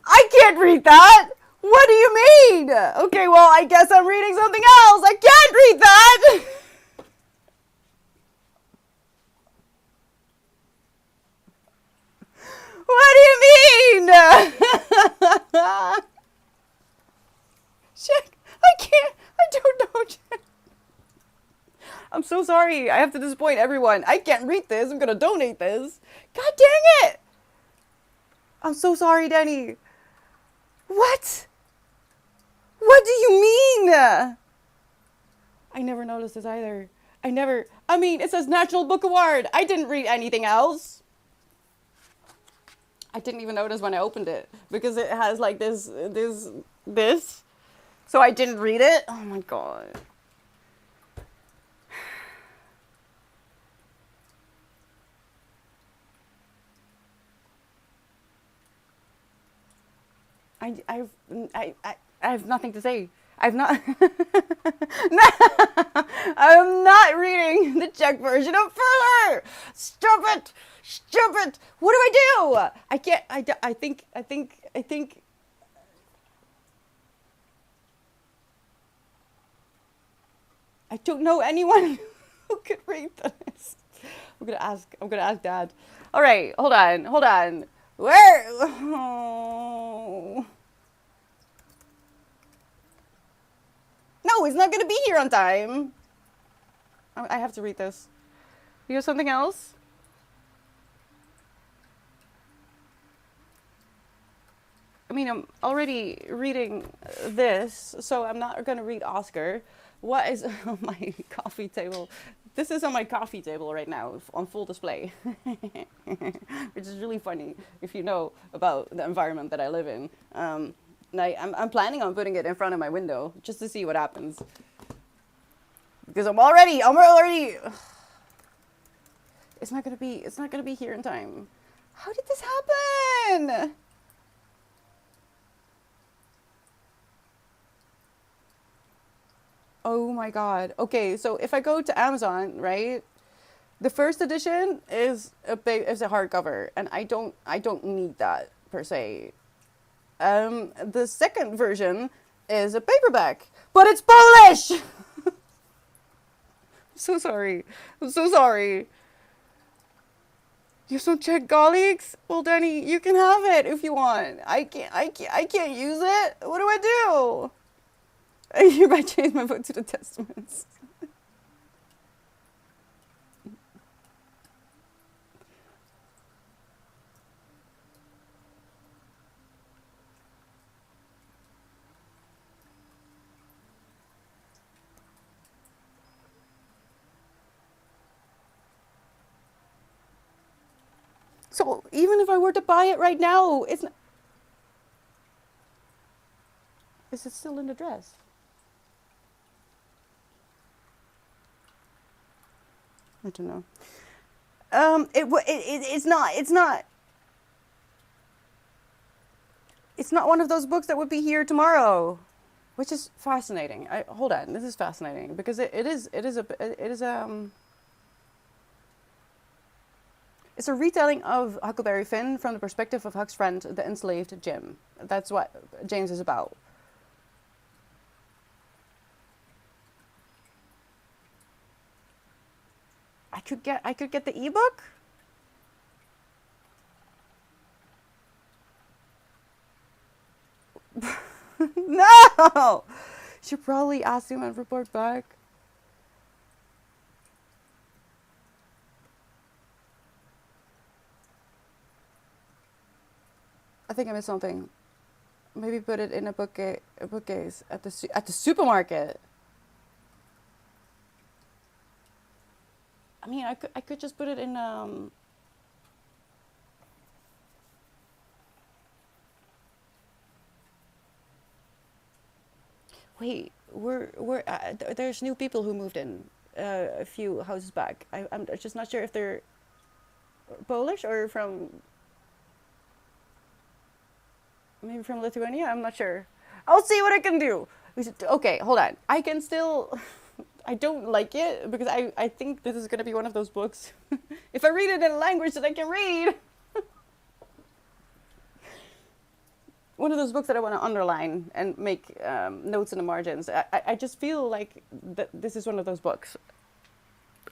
I can't read that. What do you mean? Okay, well, I guess I'm reading something else. I can't read that. What do you mean? Shit, I can't. I don't know. I'm so sorry. I have to disappoint everyone. I can't read this. I'm going to donate this. God dang it. I'm so sorry, Danny. What? What do you mean? I never noticed this either. I mean, it says National Book Award. I didn't read anything else. I didn't even notice when I opened it because it has like this. So I didn't read it. Oh my God. I have nothing to say. I've not. No, I'm not reading the Czech version of Further. Stop it! Stop it! What do I do? I can't. I think. I don't know anyone who could read this. I'm gonna ask. I'm gonna ask Dad. All right, hold on, hold on. Where? Oh. No, he's not gonna be here on time. I have to read this. You have something else? I mean, I'm already reading this, so I'm not gonna read Oscar. What is on my coffee table? This is on my coffee table right now on full display, which is really funny if you know about the environment that I live in. And I'm planning on putting it in front of my window just to see what happens. Because I'm already. It's not gonna be here in time. How did this happen? Oh my god. Okay, so if I go to Amazon, right? The first edition is a hardcover, and I don't need that per se. The second version is a paperback, but it's Polish. So sorry. I'm so sorry. You have some Czech colleagues? Well, Danny, you can have it if you want. I can't use it. What do I do? I hereby change my vote to the Testaments. So even if I were to buy it right now, it's not, is it still in the dress? I don't know. It's not. It's not one of those books that would be here tomorrow, which is fascinating. Hold on. This is fascinating because it's a retelling of Huckleberry Finn from the perspective of Huck's friend, the enslaved Jim. That's what James is about. I could get the ebook. No. Should probably ask him and report back. I think I missed something. Maybe put it in a bookcase at the supermarket. I mean, I could just put it in Wait, there's new people who moved in a few houses back. I'm just not sure if they're Polish or maybe from Lithuania. I'm not sure. I'll see what I can do. Okay, hold on. I can still. I don't like it because I think this is going to be one of those books. If I read it in a language that I can read. One of those books that I want to underline and make notes in the margins. I just feel like this is one of those books.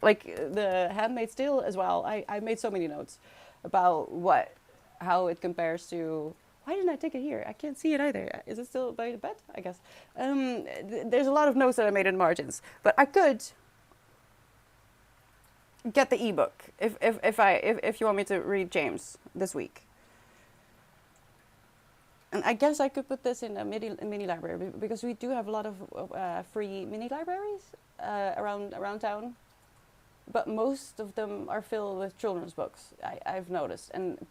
Like The Handmaid's Tale as well. I made so many notes about how it compares to. Why didn't I take it here? I can't see it either. Is it still by the bed? I guess. There's a lot of notes that I made in margins, but I could get the ebook if you want me to read James this week. And I guess I could put this in a mini library because we do have a lot of free mini libraries around town. But most of them are filled with children's books, I've noticed. And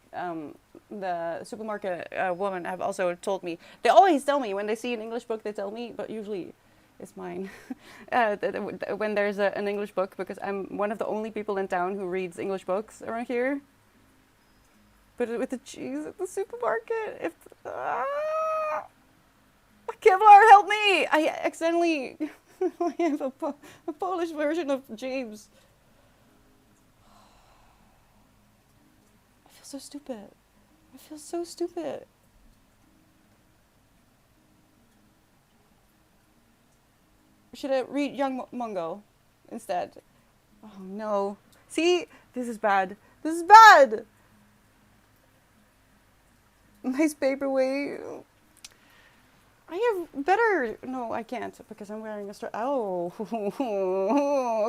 the supermarket woman have also told me, they always tell me when they see an English book, they tell me, but usually it's mine. When there's an English book, because I'm one of the only people in town who reads English books around here. But with the cheese at the supermarket, Kevlar, help me! I accidentally I have a Polish version of James. I feel so stupid. I feel so stupid. Should I read Young Mungo instead? Oh no. See? This is bad. This is bad! Nice paperweight. I have better. No, I can't because I'm wearing a strap. Oh,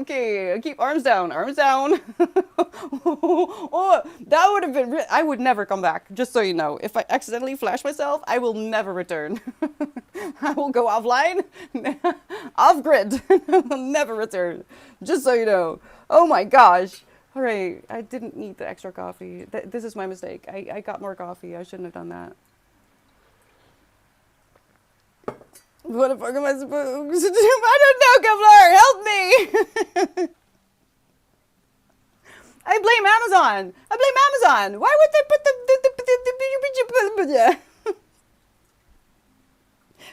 okay. Keep arms down. Arms down. Oh, that would have been. I would never come back. Just so you know, if I accidentally flash myself, I will never return. I will go offline, off grid. I will never return. Just so you know. Oh my gosh. All right, I didn't need the extra coffee. This is my mistake. I got more coffee. I shouldn't have done that. What the fuck am I supposed to do? I don't know, Kevlar! Help me! I blame Amazon! I blame Amazon! Why would they put the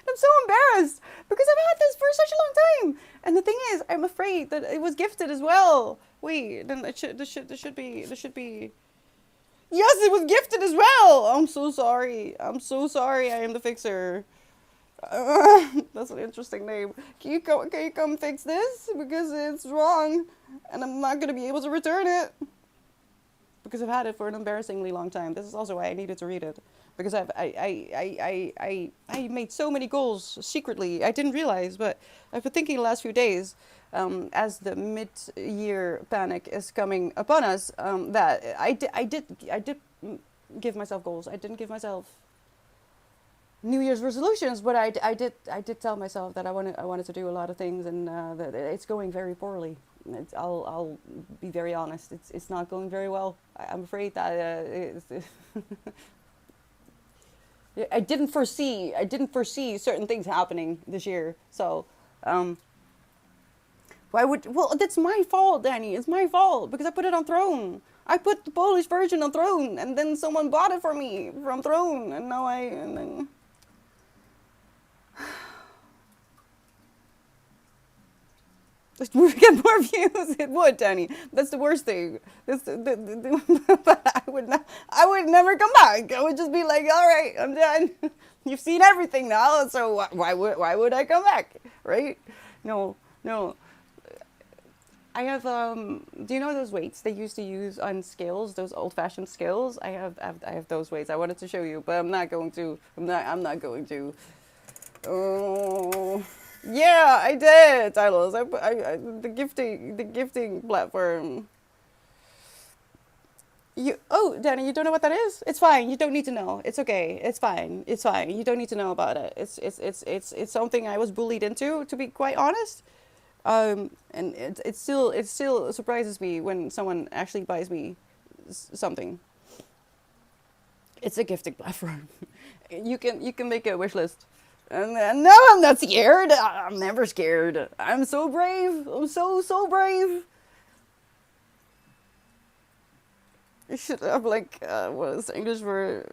I'm so embarrassed because I've had this for such a long time. And the thing is, I'm afraid that it was gifted as well. Wait, then this should be. Yes, it was gifted as well! I'm so sorry. I'm so sorry. I am the fixer. That's an interesting name. Can you come fix this? Because it's wrong. And I'm not going to be able to return it. Because I've had it for an embarrassingly long time. This is also why I needed to read it. Because I made so many goals secretly. I didn't realize, but I've been thinking the last few days, as the mid-year panic is coming upon us, that I did give myself goals. I didn't give myself New Year's resolutions, but I did tell myself that I wanted to do a lot of things, and that it's going very poorly. I'll be very honest. It's not going very well. I'm afraid that I didn't foresee certain things happening this year. So that's my fault, Danny. It's my fault because I put it on Throne. I put the Polish version on Throne, and then someone bought it for me from Throne, and now and then. It would get more views. It would, Danny. That's the worst thing. But I would never come back. I would just be like, all right, I'm done. You've seen everything now, so why would I come back, right? No. I have do you know those weights they used to use on scales, those old-fashioned scales? I have those weights. I wanted to show you, but I'm not going to. I'm not going to. Oh. Yeah, I did, Tylos. The gifting platform. Danny, you don't know what that is? It's fine. You don't need to know. It's okay. It's fine. It's fine. You don't need to know about it. It's something I was bullied into, to be quite honest. And it still surprises me when someone actually buys me something. It's a gifting platform. You can make a wish list. And no, I'm not scared. I'm never scared. I'm so brave. I'm so brave. You should have what is English for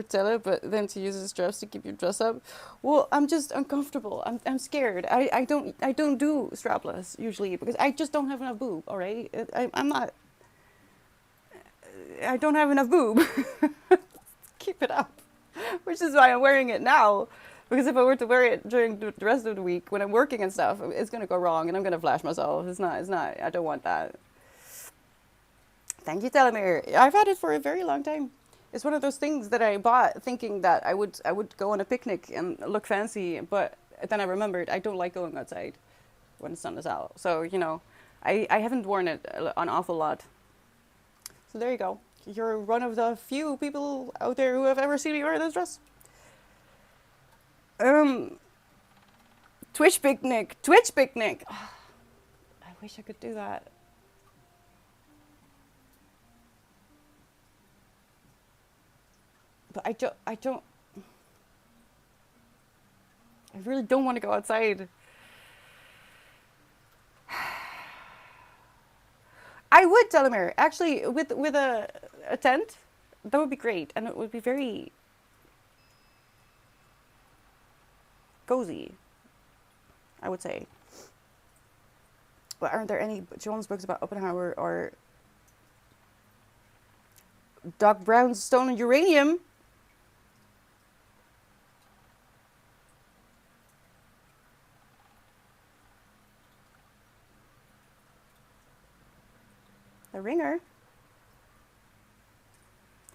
tell it, but then to use the straps to keep your dress up. Well, I'm just uncomfortable. I'm scared. I don't do strapless usually because I just don't have enough boob. All right, I'm not. I don't have enough boob. Keep it up, which is why I'm wearing it now. Because if I were to wear it during the rest of the week when I'm working and stuff, it's gonna go wrong and I'm gonna flash myself. It's not. I don't want that. Thank you, Telemir. I've had it for a very long time. It's one of those things that I bought thinking that I would go on a picnic and look fancy, but then I remembered I don't like going outside when the sun is out. So, I haven't worn it an awful lot. So there you go. You're one of the few people out there who have ever seen me wear this dress. Twitch picnic. Oh, I wish I could do that. But I really don't want to go outside. I would, Telemir. Actually, with a tent, that would be great, and it would be very. cozy, I would say. But aren't there any children's books about Oppenheimer or Doc Brown's Stolen Uranium? The Ringer?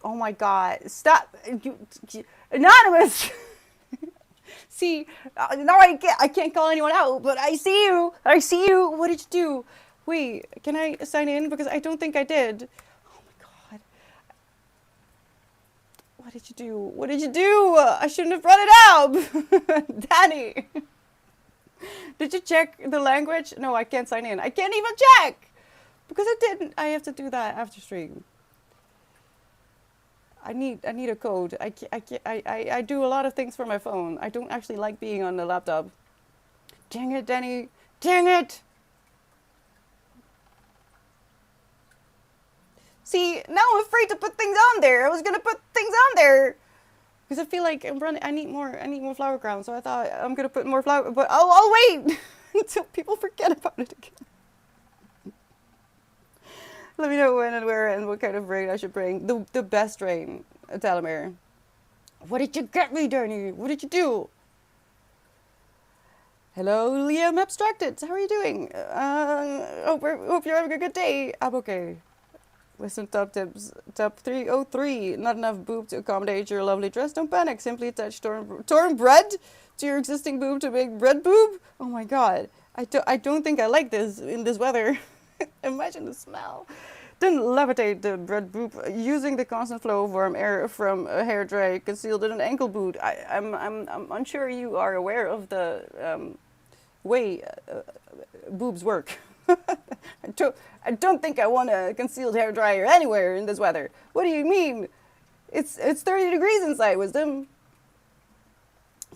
Oh my god, stop. Anonymous! See, now I can't call anyone out, but I see you. I see you. What did you do? Wait, can I sign in? Because I don't think I did. Oh my god. What did you do? What did you do? I shouldn't have brought it up. Danny. Did you check the language? No, I can't sign in. I can't even check. Because I didn't. I have to do that after stream. I need a code. I do a lot of things for my phone. I don't actually like being on the laptop. Dang it, Danny. Dang it! See, now I'm afraid to put things on there. I was gonna put things on there. Because I feel like I'm running, I need more flower crowns. So I thought I'm gonna put more flower, but I'll wait until people forget about it again. Let me know when and where and what kind of rain I should bring. The best rain, Talamere. What did you get me, Danny? What did you do? Hello, Liam Abstracted. How are you doing? Hope you're having a good day. I'm okay. Listen, top tips. Top 303. Not enough boob to accommodate your lovely dress. Don't panic. Simply attach torn bread to your existing boob to make bread boob. Oh my god. I don't think I like this in this weather. Imagine the smell. Then levitate the bread boob using the constant flow of warm air from a hair dryer concealed in an ankle boot. I'm unsure you are aware of the way boobs work. I don't think I want a concealed hair dryer anywhere in this weather. What do you mean? It's 30 degrees inside, Wisdom.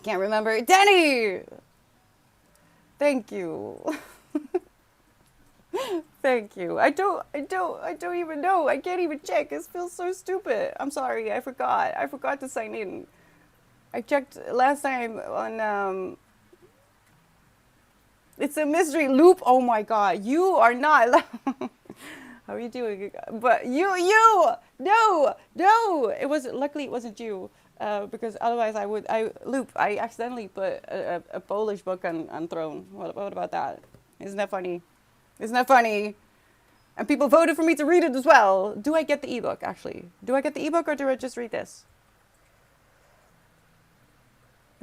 Can't remember. Danny! Thank you. Thank you. I don't even know. I can't even check. It feels so stupid. I'm sorry. I forgot. I forgot to sign in. I checked last time on it's a mystery loop. Oh my god. You are not allowed. How are you doing? But you no. It was luckily it wasn't you. Because otherwise I accidentally put a Polish book on Throne. What about that? Isn't that funny? Isn't that funny? And people voted for me to read it as well. Do I get the ebook, actually? Do I get the ebook or do I just read this?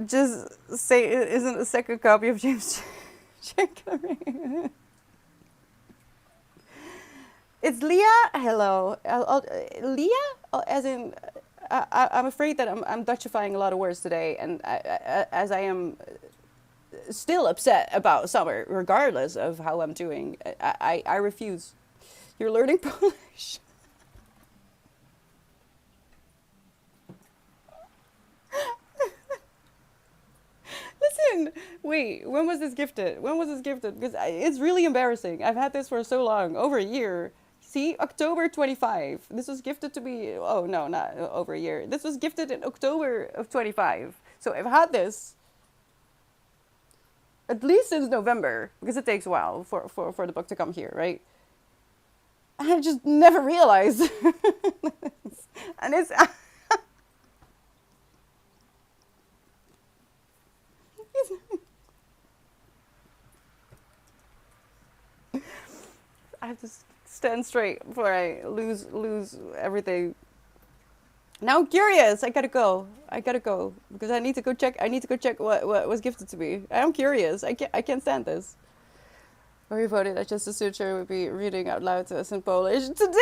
Just say it isn't a second copy of James Chickering. It's Leah? Hello. Leah? As in, I'm afraid that I'm Dutchifying a lot of words today. And as I am still upset about summer, regardless of how I'm doing. I refuse. You're learning Polish. Listen, wait, when was this gifted? When was this gifted? Because it's really embarrassing. I've had this for so long, over a year. See, October 25. This was gifted to me, oh no, not over a year. This was gifted in October of 25. So I've had this at least since November, because it takes a while for the book to come here, right? And I just never realized. And it's... I have to stand straight before I lose everything. Now I'm curious. I gotta go because I need to go check. What was gifted to me. I'm curious. I can't stand this. Or you voted that just a suture would be reading out loud to us in Polish. Today,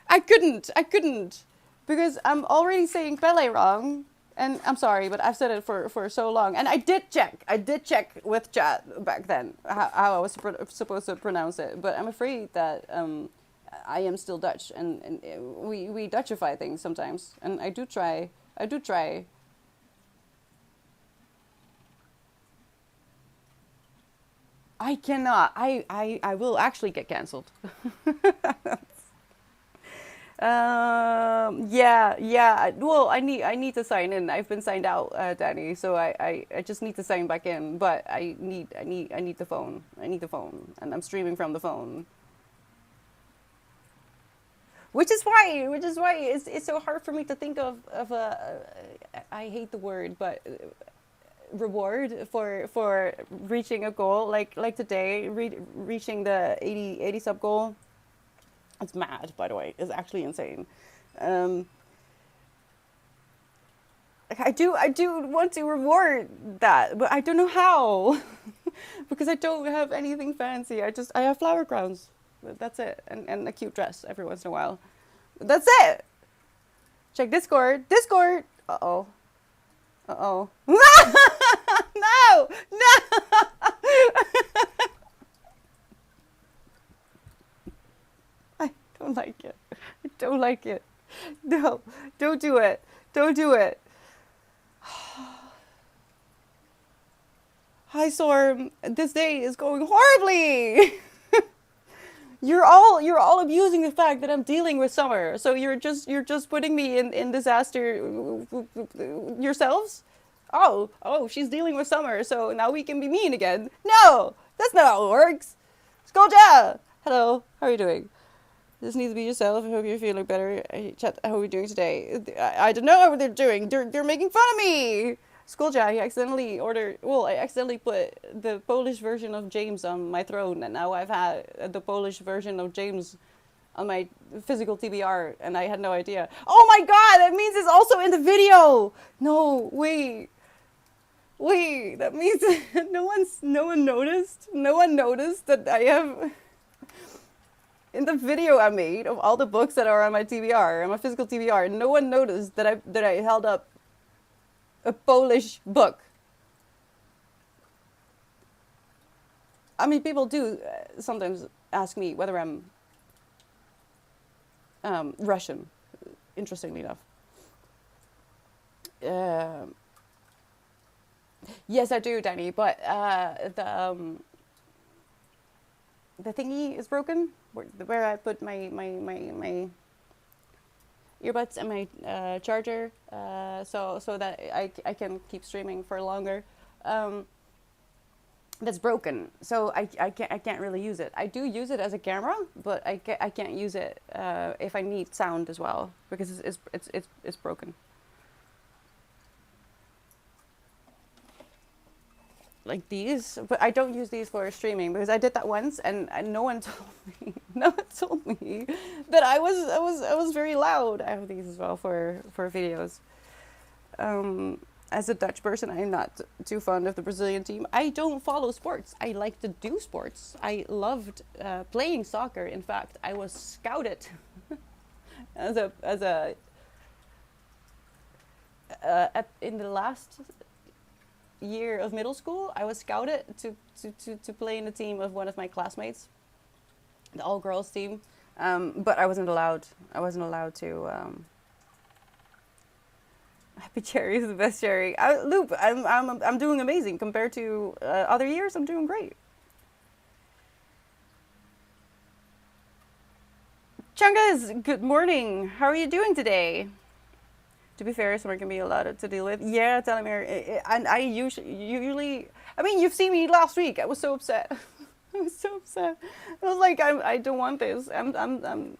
I couldn't because I'm already saying Pele wrong. And I'm sorry, but I've said it for so long. And I did check with chat back then how I was supposed to pronounce it. But I'm afraid that I am still Dutch, and we Dutchify things sometimes. And I do try. I cannot. I will actually get cancelled. Yeah. Well, I need to sign in. I've been signed out, Danny. So I just need to sign back in. But I need the phone. I need the phone, and I'm streaming from the phone. Which is why it's so hard for me to think of a I hate the word, but reward for reaching a goal like today, reaching the 80 sub goal. It's mad, by the way. It's actually insane. Um, I do want to reward that, but I don't know how because I don't have anything fancy. I have flower crowns. That's it, and a cute dress every once in a while. That's it. Check Discord. Discord. Uh oh. Uh oh. No! No! I don't like it. I don't like it. No, don't do it. Don't do it. Hi, Storm. This day is going horribly. You're all abusing the fact that I'm dealing with summer. So you're just putting me in disaster yourselves. Oh, she's dealing with summer, so now we can be mean again. No, that's not how it works. Skolja! Hello, how are you doing? Just need to be yourself. I hope you're feeling better. Chat, how are you doing today? I don't know what they're doing. They're making fun of me. Schooljack, I accidentally ordered. Well, I accidentally put the Polish version of James on my throne, and now I've had the Polish version of James on my physical TBR, and I had no idea. Oh my god, that means it's also in the video. No, wait. That means no one noticed. No one noticed that I have in the video I made of all the books that are on my TBR, on my physical TBR. No one noticed that I held up a Polish book. I mean, people do sometimes ask me whether I'm Russian, interestingly enough. Um yes, I do, Danny, but the thingy is broken where I put my earbuds and my charger, so that I can keep streaming for longer. Um, that's broken, so I can't really use it. I do use it as a camera, but I can't use it if I need sound as well because it's broken. Like these, but I don't use these for streaming because I did that once and no one told me, no one told me that I was very loud. I have these as well for videos. As a Dutch person, I'm not too fond of the Brazilian team. I don't follow sports. I like to do sports. I loved playing soccer. In fact, I was scouted as a in the last year of middle school. I was scouted to play in the team of one of my classmates, the all girls team. But I wasn't allowed. I wasn't allowed to. Happy Cherry is the best cherry. Loop, I'm doing amazing compared to other years. I'm doing great. Chungas, good morning. How are you doing today? To be fair, summer can be a lot to deal with. Yeah, Telemere, and I usually, I mean, you've seen me last week. I was so upset. I was so upset. I was like, I don't want this. I'm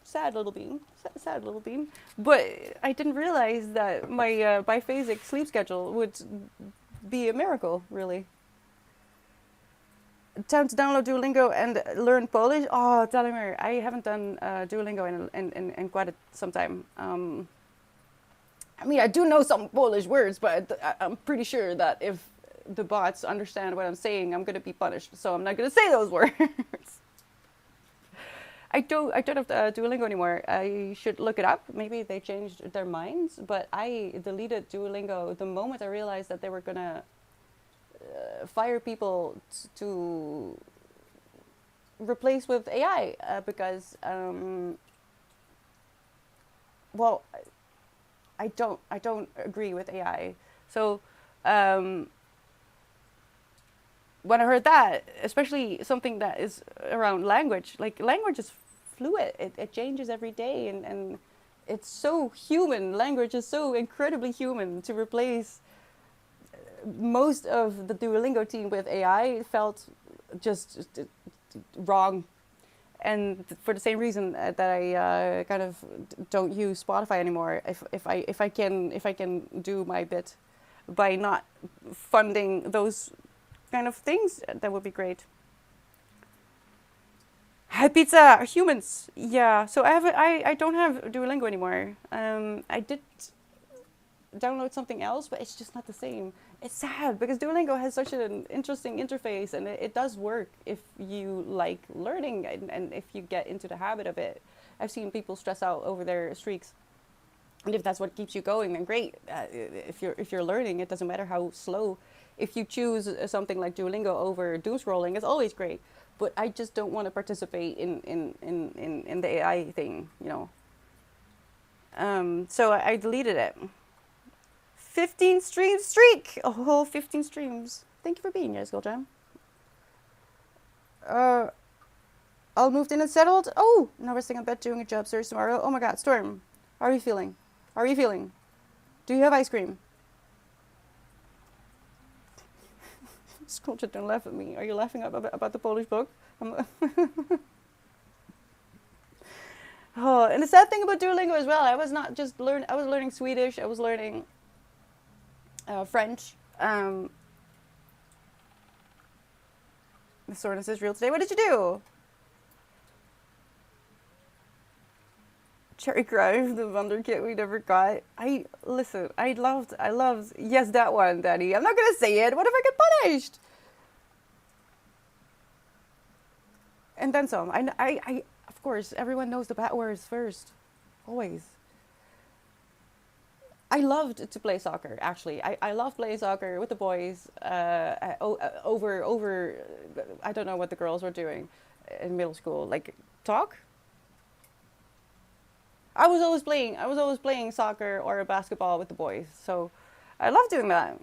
sad little bean, sad little bean. But I didn't realize that my biphasic sleep schedule would be a miracle, really. Time to download Duolingo and learn Polish. Oh, Telemer, I haven't done Duolingo in quite some time. I mean, I do know some Polish words, but I'm pretty sure that if the bots understand what I'm saying, I'm going to be punished. So I'm not going to say those words. I don't have Duolingo anymore. I should look it up. Maybe they changed their minds, but I deleted Duolingo the moment I realized that they were going to fire people to replace with AI because well, I don't agree with AI. So when I heard that, especially something that is around language, like language is fluid. It changes every day, and it's so human. Language is so incredibly human. To replace most of the Duolingo team with AI felt just wrong. And for the same reason that I kind of don't use Spotify anymore. If I can do my bit by not funding those kind of things, that would be great. Hi pizza, humans. Yeah, so I don't have Duolingo anymore. I did download something else, but it's just not the same. It's sad because Duolingo has such an interesting interface, and it does work if you like learning, and if you get into the habit of it. I've seen people stress out over their streaks, and if that's what keeps you going, then great. If you're learning, it doesn't matter how slow. If you choose something like Duolingo over doom scrolling, it's always great. But I just don't want to participate in the AI thing, you know. So I deleted it. 15 stream streak! A whole 15 streams. Thank you for being here, Skulljam. All moved in and settled. Oh, now we're sitting in bed doing a job search tomorrow. Oh my god, Storm. How are you feeling? How are you feeling? Do you have ice cream? Skulljam, don't laugh at me. Are you laughing about the Polish book? Oh, and the sad thing about Duolingo as well, I was learning Swedish, I was learning French. The soreness is real today. What did you do? Cherry Crush, the Wonder Kit we never got. I loved, yes, that one, Daddy. I'm not gonna say it. What if I get punished? And then some. I of course, everyone knows the bad words first. Always. I loved to play soccer, actually. I love playing soccer with the boys over, I don't know what the girls were doing in middle school. Like, talk? I was always playing soccer or basketball with the boys. So I love doing that.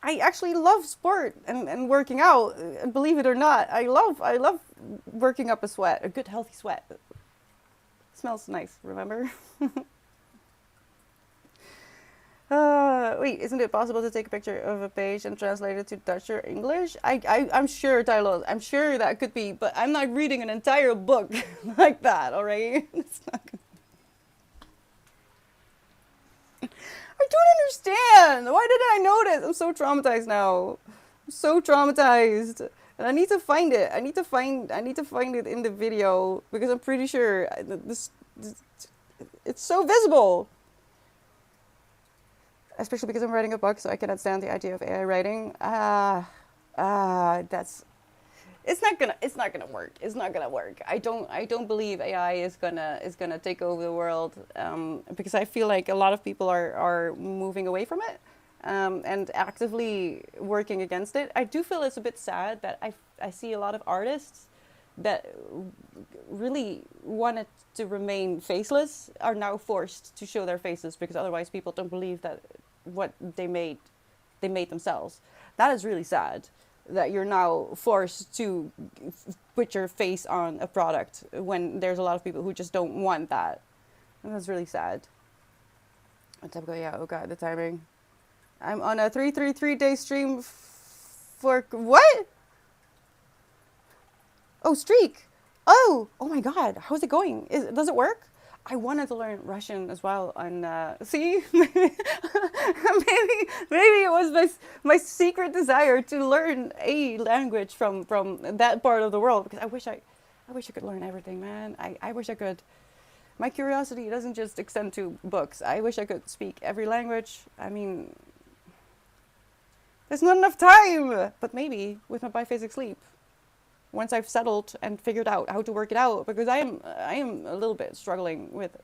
I actually love sport and working out. Believe it or not, I love working up a sweat, a good healthy sweat. It smells nice, remember? Wait, isn't it possible to take a picture of a page and translate it to Dutch or English? I'm sure, Tyler. I'm sure that could be, but I'm not reading an entire book like that, all right? It's not gonna... I don't understand. Why didn't I notice? I'm so traumatized now. I'm so traumatized. And I need to find it. I need to find it in the video because I'm pretty sure this it's so visible. Especially because I'm writing a book, so I cannot stand the idea of AI writing. That's it's not gonna work. It's not gonna work. I don't believe AI is gonna take over the world because I feel like a lot of people are moving away from it and actively working against it. I do feel it's a bit sad that I see a lot of artists that really wanted to remain faceless are now forced to show their faces because otherwise people don't believe that what they made themselves. That is really sad that you're now forced to put your face on a product when there's a lot of people who just don't want that. And that's really sad. What time go? Yeah, oh god, the timing. I'm on a 333-day stream for what? Oh, streak. Oh my god, how's it going? Does it work? I wanted to learn Russian as well, and see, maybe it was my secret desire to learn a language from that part of the world because I wish I could learn everything, man. I wish I could. My curiosity doesn't just extend to books. I wish I could speak every language. I mean, there's not enough time, but maybe with my biphasic sleep. Once I've settled and figured out how to work it out, because I am a little bit struggling with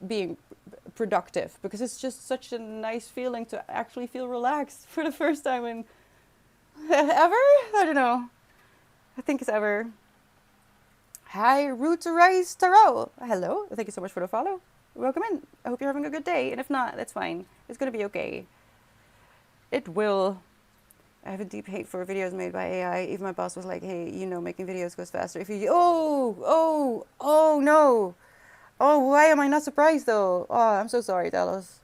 being productive, because it's just such a nice feeling to actually feel relaxed for the first time in ever? I don't know. I think it's ever. Hi, Root to Rice Tarot. Hello. Thank you so much for the follow. Welcome in. I hope you're having a good day, and if not, that's fine. It's gonna be okay. It will. I have a deep hate for videos made by AI. Even my boss was like, hey, you know, making videos goes faster if you... Oh, no. Oh, why am I not surprised, though? Oh, I'm so sorry, Dallas.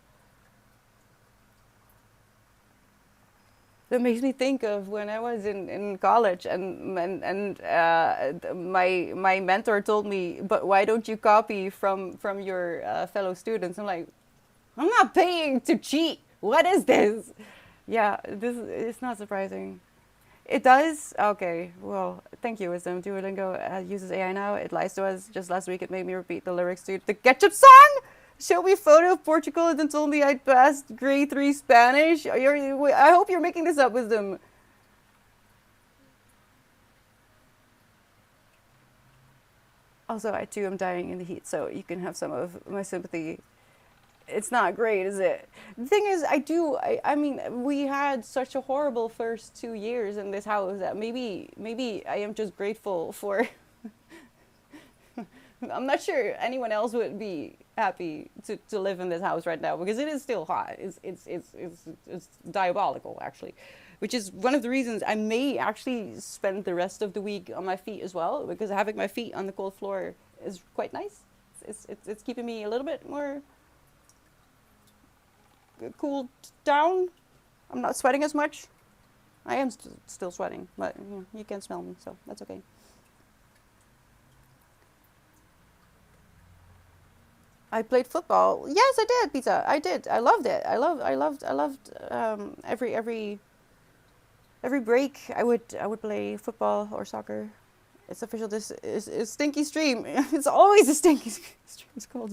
That makes me think of when I was in college and my mentor told me, but why don't you copy from your fellow students? I'm like, I'm not paying to cheat. What is this? Yeah, this it's not surprising. It does? Okay, well, thank you, Wisdom. Duolingo uses AI now. It lies to us. Just last week, it made me repeat the lyrics to the Ketchup song. Showed me a photo of Portugal and then told me I'd passed grade 3 Spanish. I hope you're making this up, Wisdom. Also, I too am dying in the heat, so you can have some of my sympathy. It's not great, is it? The thing is, I mean, we had such a horrible first 2 years in this house that maybe I am just grateful for. I'm not sure anyone else would be happy to live in this house right now because it is still hot. It's diabolical, actually, which is one of the reasons I may actually spend the rest of the week on my feet as well, because having my feet on the cold floor is quite nice. It's keeping me a little bit more cooled down. I'm not sweating as much. I am still sweating, but you can't smell me, so that's okay. I played football. Yes, I did, Pizza. I did. I loved it. I loved every break. I would play football or soccer. It's official. This is stinky stream. It's always a stinky stream. It's called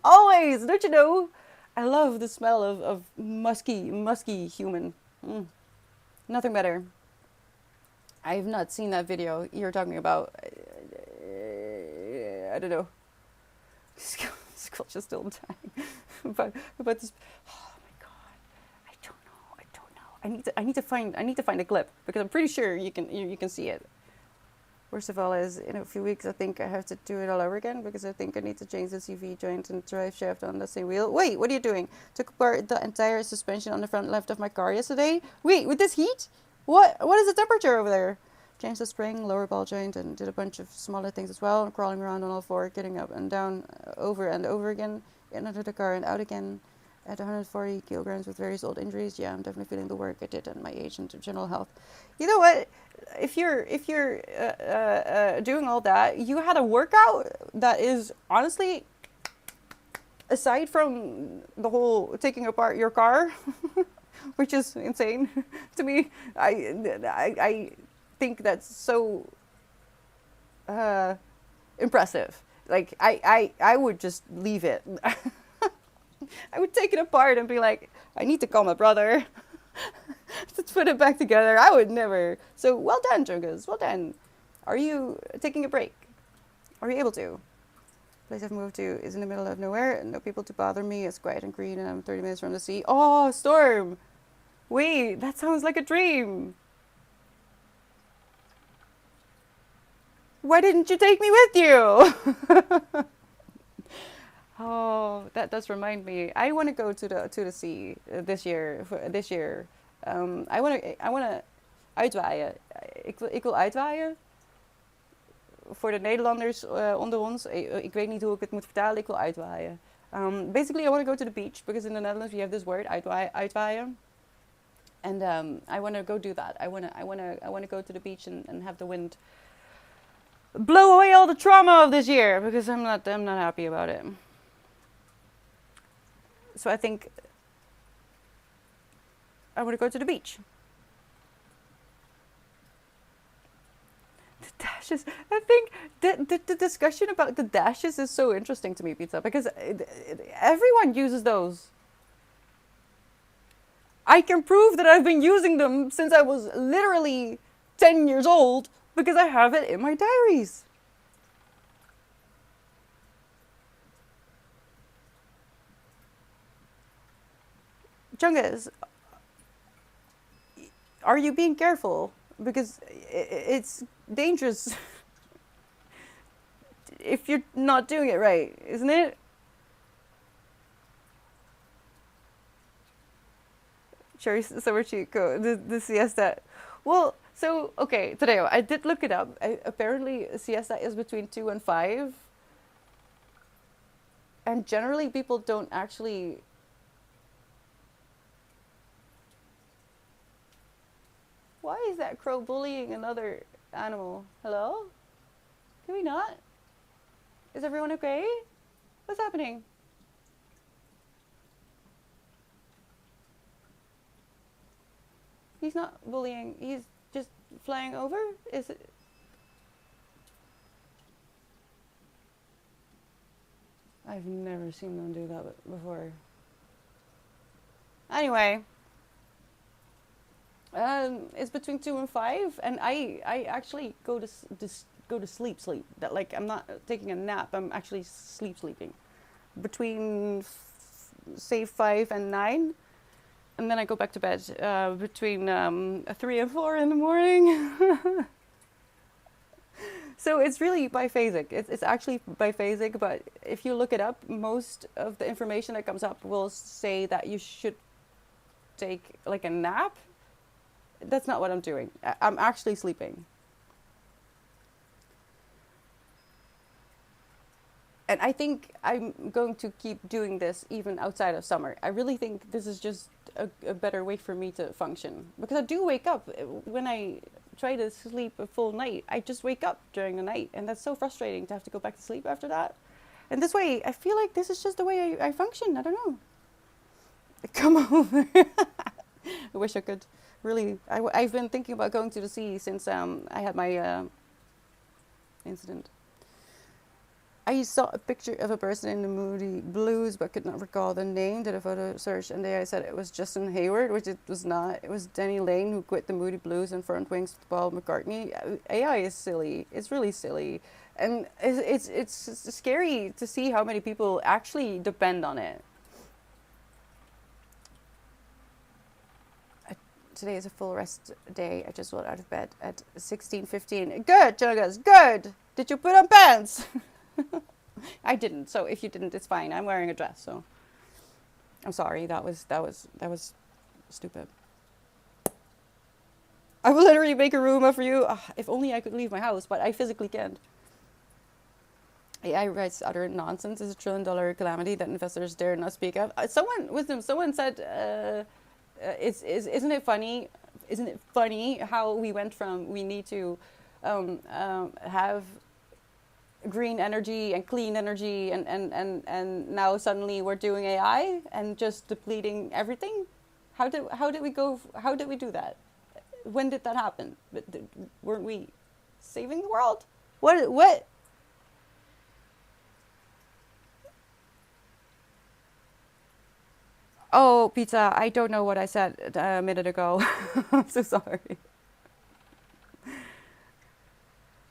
always. Don't you know? I love the smell of musky human. Mm, nothing better. I have not seen that video you're talking about. I don't know. Squelch is still dying. but this. Oh my god! I don't know. I don't know. I need to find a clip because I'm pretty sure you can see it. Worst of all is in a few weeks I think I have to do it all over again because I think I need to change the CV joint and drive shaft on the same wheel. Wait, what are you doing? Took apart the entire suspension on the front left of my car yesterday. Wait, with this heat? What is the temperature over there? Changed the spring, lower ball joint, and did a bunch of smaller things as well. Crawling around on all four, getting up and down over and over again, in under the car and out again. At 140 kilograms with various old injuries, yeah, I'm definitely feeling the work I did and my age and general health. You know what? If you're doing all that, you had a workout that is honestly, aside from the whole taking apart your car, which is insane to me. I think that's so impressive. Like I would just leave it. I would take it apart and be like, I need to call my brother. Let's put it back together. I would never. So well done, Jungus. Well done. Are you taking a break? Are you able to? The place I've moved to is in the middle of nowhere. No people to bother me. It's quiet and green and I'm 30 minutes from the sea. Oh, Storm. Wait, that sounds like a dream. Why didn't you take me with you? Oh, that does remind me. I want to go to the sea this year. This year, I want to uitwaaien. Ik wil uitwaaien. Voor de Nederlanders onder ons. Ik weet niet hoe ik het moet vertalen. Ik wil uitwaaien. Basically, I want to go to the beach because in the Netherlands we have this word uitwaaien. And I want to go do that. I want to go to the beach and have the wind blow away all the trauma of this year because I'm not happy about it. So I think I want to go to the beach. The dashes. I think the discussion about the dashes is so interesting to me, Pizza, because everyone uses those. I can prove that I've been using them since I was literally 10 years old because I have it in my diaries. Chungus, are you being careful? Because it's dangerous if you're not doing it right, isn't it? Cherry summer cheat code, the siesta. Well, so okay, today I did look it up. Apparently, siesta is between 2 and 5, and generally people don't actually. Why is that crow bullying another animal? Hello? Can we not? Is everyone okay? What's happening? He's not bullying. He's just flying over? Is it? I've never seen them do that before. Anyway, it's between 2 and 5, and I actually go to sleep. That like I'm not taking a nap. I'm actually sleeping between say 5 and 9, and then I go back to bed between 3 and 4 in the morning. So it's really biphasic. It's actually biphasic, but if you look it up, most of the information that comes up will say that you should take like a nap. That's not what I'm doing. I'm actually sleeping. And I think I'm going to keep doing this even outside of summer. I really think this is just a better way for me to function. Because I do wake up when I try to sleep a full night. I just wake up during the night. And that's so frustrating to have to go back to sleep after that. And this way, I feel like this is just the way I function. I don't know. Come over. I wish I could. Really, I've been thinking about going to the sea since I had my incident. I saw a picture of a person in the Moody Blues, but could not recall the name. Did a photo search, and there I said it was Justin Hayward, which it was not. It was Denny Lane, who quit the Moody Blues and front wings with Paul McCartney. AI is silly. It's really silly, and it's scary to see how many people actually depend on it. Today is a full rest day. I just rolled out of bed at 16:15. Good, Jonas, good. Did you put on pants? I didn't. So if you didn't, it's fine. I'm wearing a dress, so I'm sorry. That was stupid. I will literally make a room for you. If only I could leave my house, but I physically can't. AI writes utter nonsense. Is a $1 trillion calamity that investors dare not speak of. Someone said, isn't it funny? Isn't it funny how we went from we need to have green energy and clean energy and now suddenly we're doing AI and just depleting everything? How did we do that? When did that happen? Weren't we saving the world? What? Oh, pizza, I don't know what I said a minute ago. I'm so sorry.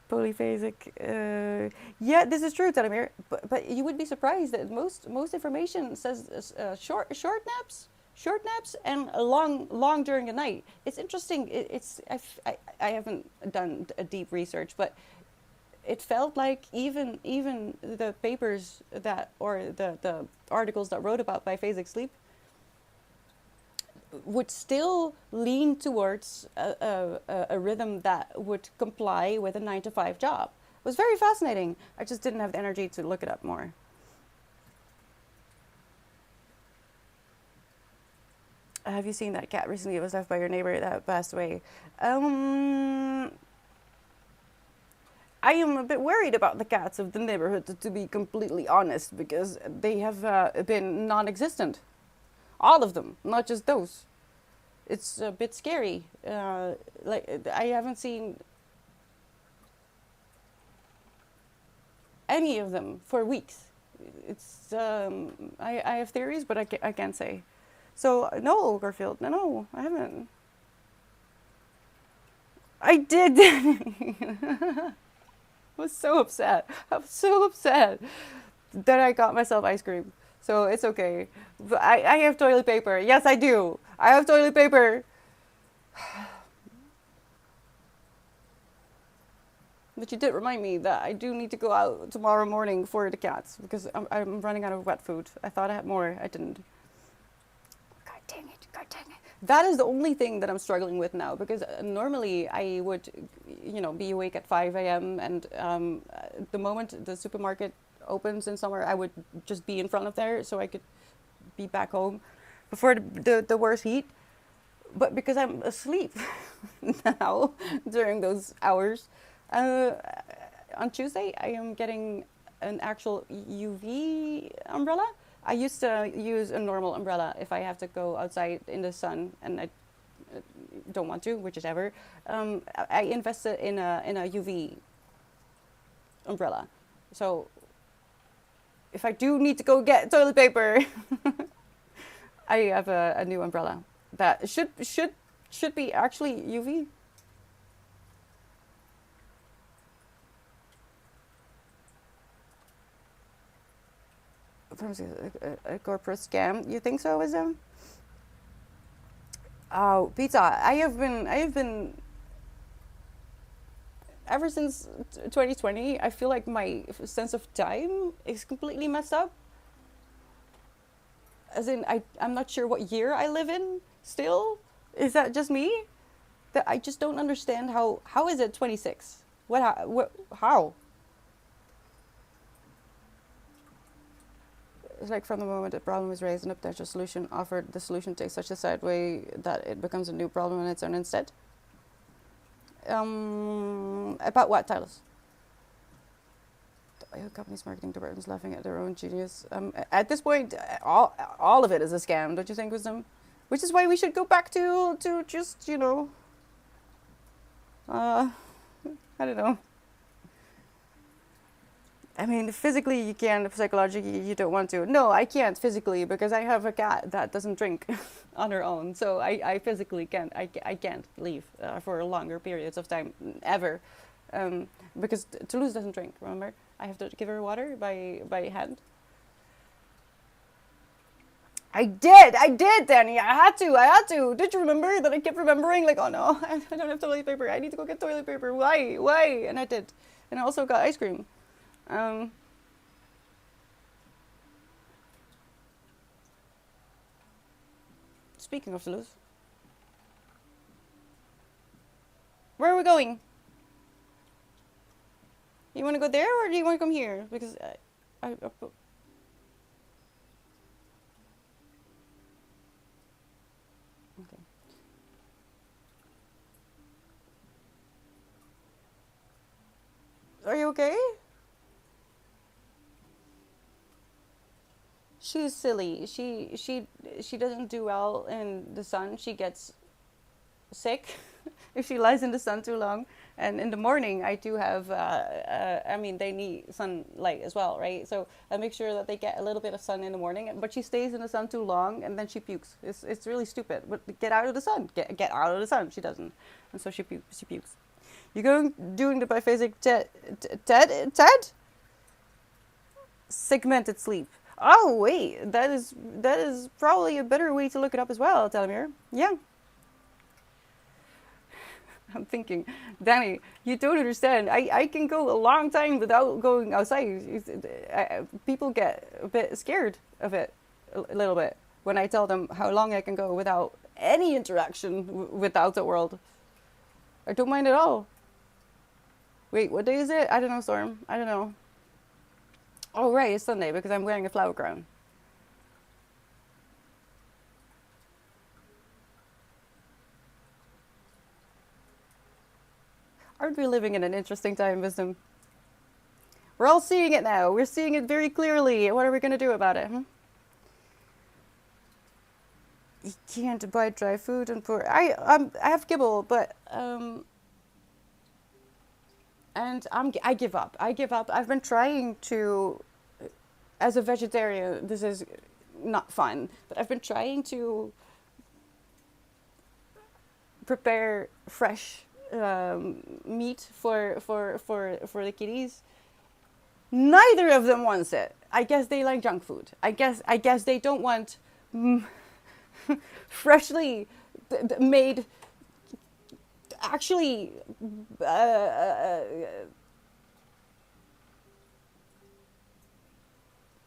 Polyphasic. Yeah, this is true, Telemir. But you would be surprised that most information says short naps and long during the night. It's interesting. I haven't done a deep research, but it felt like even the papers or the articles that wrote about biphasic sleep would still lean towards a rhythm that would comply with a 9 to 5 job. It was very fascinating. I just didn't have the energy to look it up more. Have you seen that cat recently? It was left by your neighbor that passed away. I am a bit worried about the cats of the neighborhood, to be completely honest, because they have been non-existent. All of them, not just those. It's a bit scary. Like I haven't seen any of them for weeks. It's I have theories, but I can't say. So no, Garfield, no, I haven't. I did. I was so upset. I was so upset that I got myself ice cream. So it's okay. But I have toilet paper. Yes, I do. I have toilet paper. But you did remind me that I do need to go out tomorrow morning for the cats because I'm running out of wet food. I thought I had more. I didn't. God dang it. God dang it. That is the only thing that I'm struggling with now, because normally I would, be awake at 5 a.m. and the moment the supermarket opens in summer, I would just be in front of there so I could be back home before the worst heat. But because I'm asleep now during those hours, uh, on Tuesday I am getting an actual UV umbrella. I used to use a normal umbrella if I have to go outside in the sun and I don't want to, which is ever. I invested in a UV umbrella. So if I do need to go get toilet paper, I have a new umbrella that should be actually UV. From a corporate scam. You think so, Wisdom? Oh, pizza. I have been ever since 2020. I feel like my sense of time is completely messed up. As in, I'm not sure what year I live in still. Is that just me? That I just don't understand how is it 26? How? It's like from the moment a problem is raised, and a potential solution offered, the solution takes such a side way that it becomes a new problem on its own instead. About what, Tyler? The oil company's marketing department's laughing at their own genius. At this point, all of it is a scam, don't you think, Wisdom? Which is why we should go back to just, I don't know. I mean, physically you can, psychologically you don't want to. No, I can't physically because I have a cat that doesn't drink on her own. So I physically can't. I can't leave for longer periods of time ever, because Toulouse doesn't drink. Remember, I have to give her water by hand. I did, Danny. I had to. Did you remember that I kept remembering? Like, oh no, I don't have toilet paper. I need to go get toilet paper. Why? And I did. And I also got ice cream. Speaking of Toulouse, where are we going? You want to go there or do you want to come here? Because okay. Are you okay? She's silly. She doesn't do well in the sun. She gets sick if she lies in the sun too long. And in the morning, I do have. I mean, they need sunlight as well, right? So I make sure that they get a little bit of sun in the morning. But she stays in the sun too long, and then she pukes. It's really stupid. But get out of the sun. Get out of the sun. She doesn't, and so she pukes. You going doing the biphasic TED? Segmented sleep. Oh wait, that is probably a better way to look it up as well, Telemir. Yeah. I'm thinking, Danny, you don't understand. I can go a long time without going outside. People get a bit scared of it a little bit when I tell them how long I can go without any interaction with the outer world. I don't mind at all. Wait, what day is it? I don't know, Storm. I don't know. Oh, right, it's Sunday because I'm wearing a flower crown. Aren't we living in an interesting time, Wisdom? We're all seeing it now. We're seeing it very clearly. What are we going to do about it? You can't buy dry food and pour. I have kibble, but and I give up. I give up. I've been trying to, as a vegetarian, this is not fun, but I've been trying to prepare fresh meat for the kitties. Neither of them wants it. I guess they like junk food. I guess they don't want freshly made, actually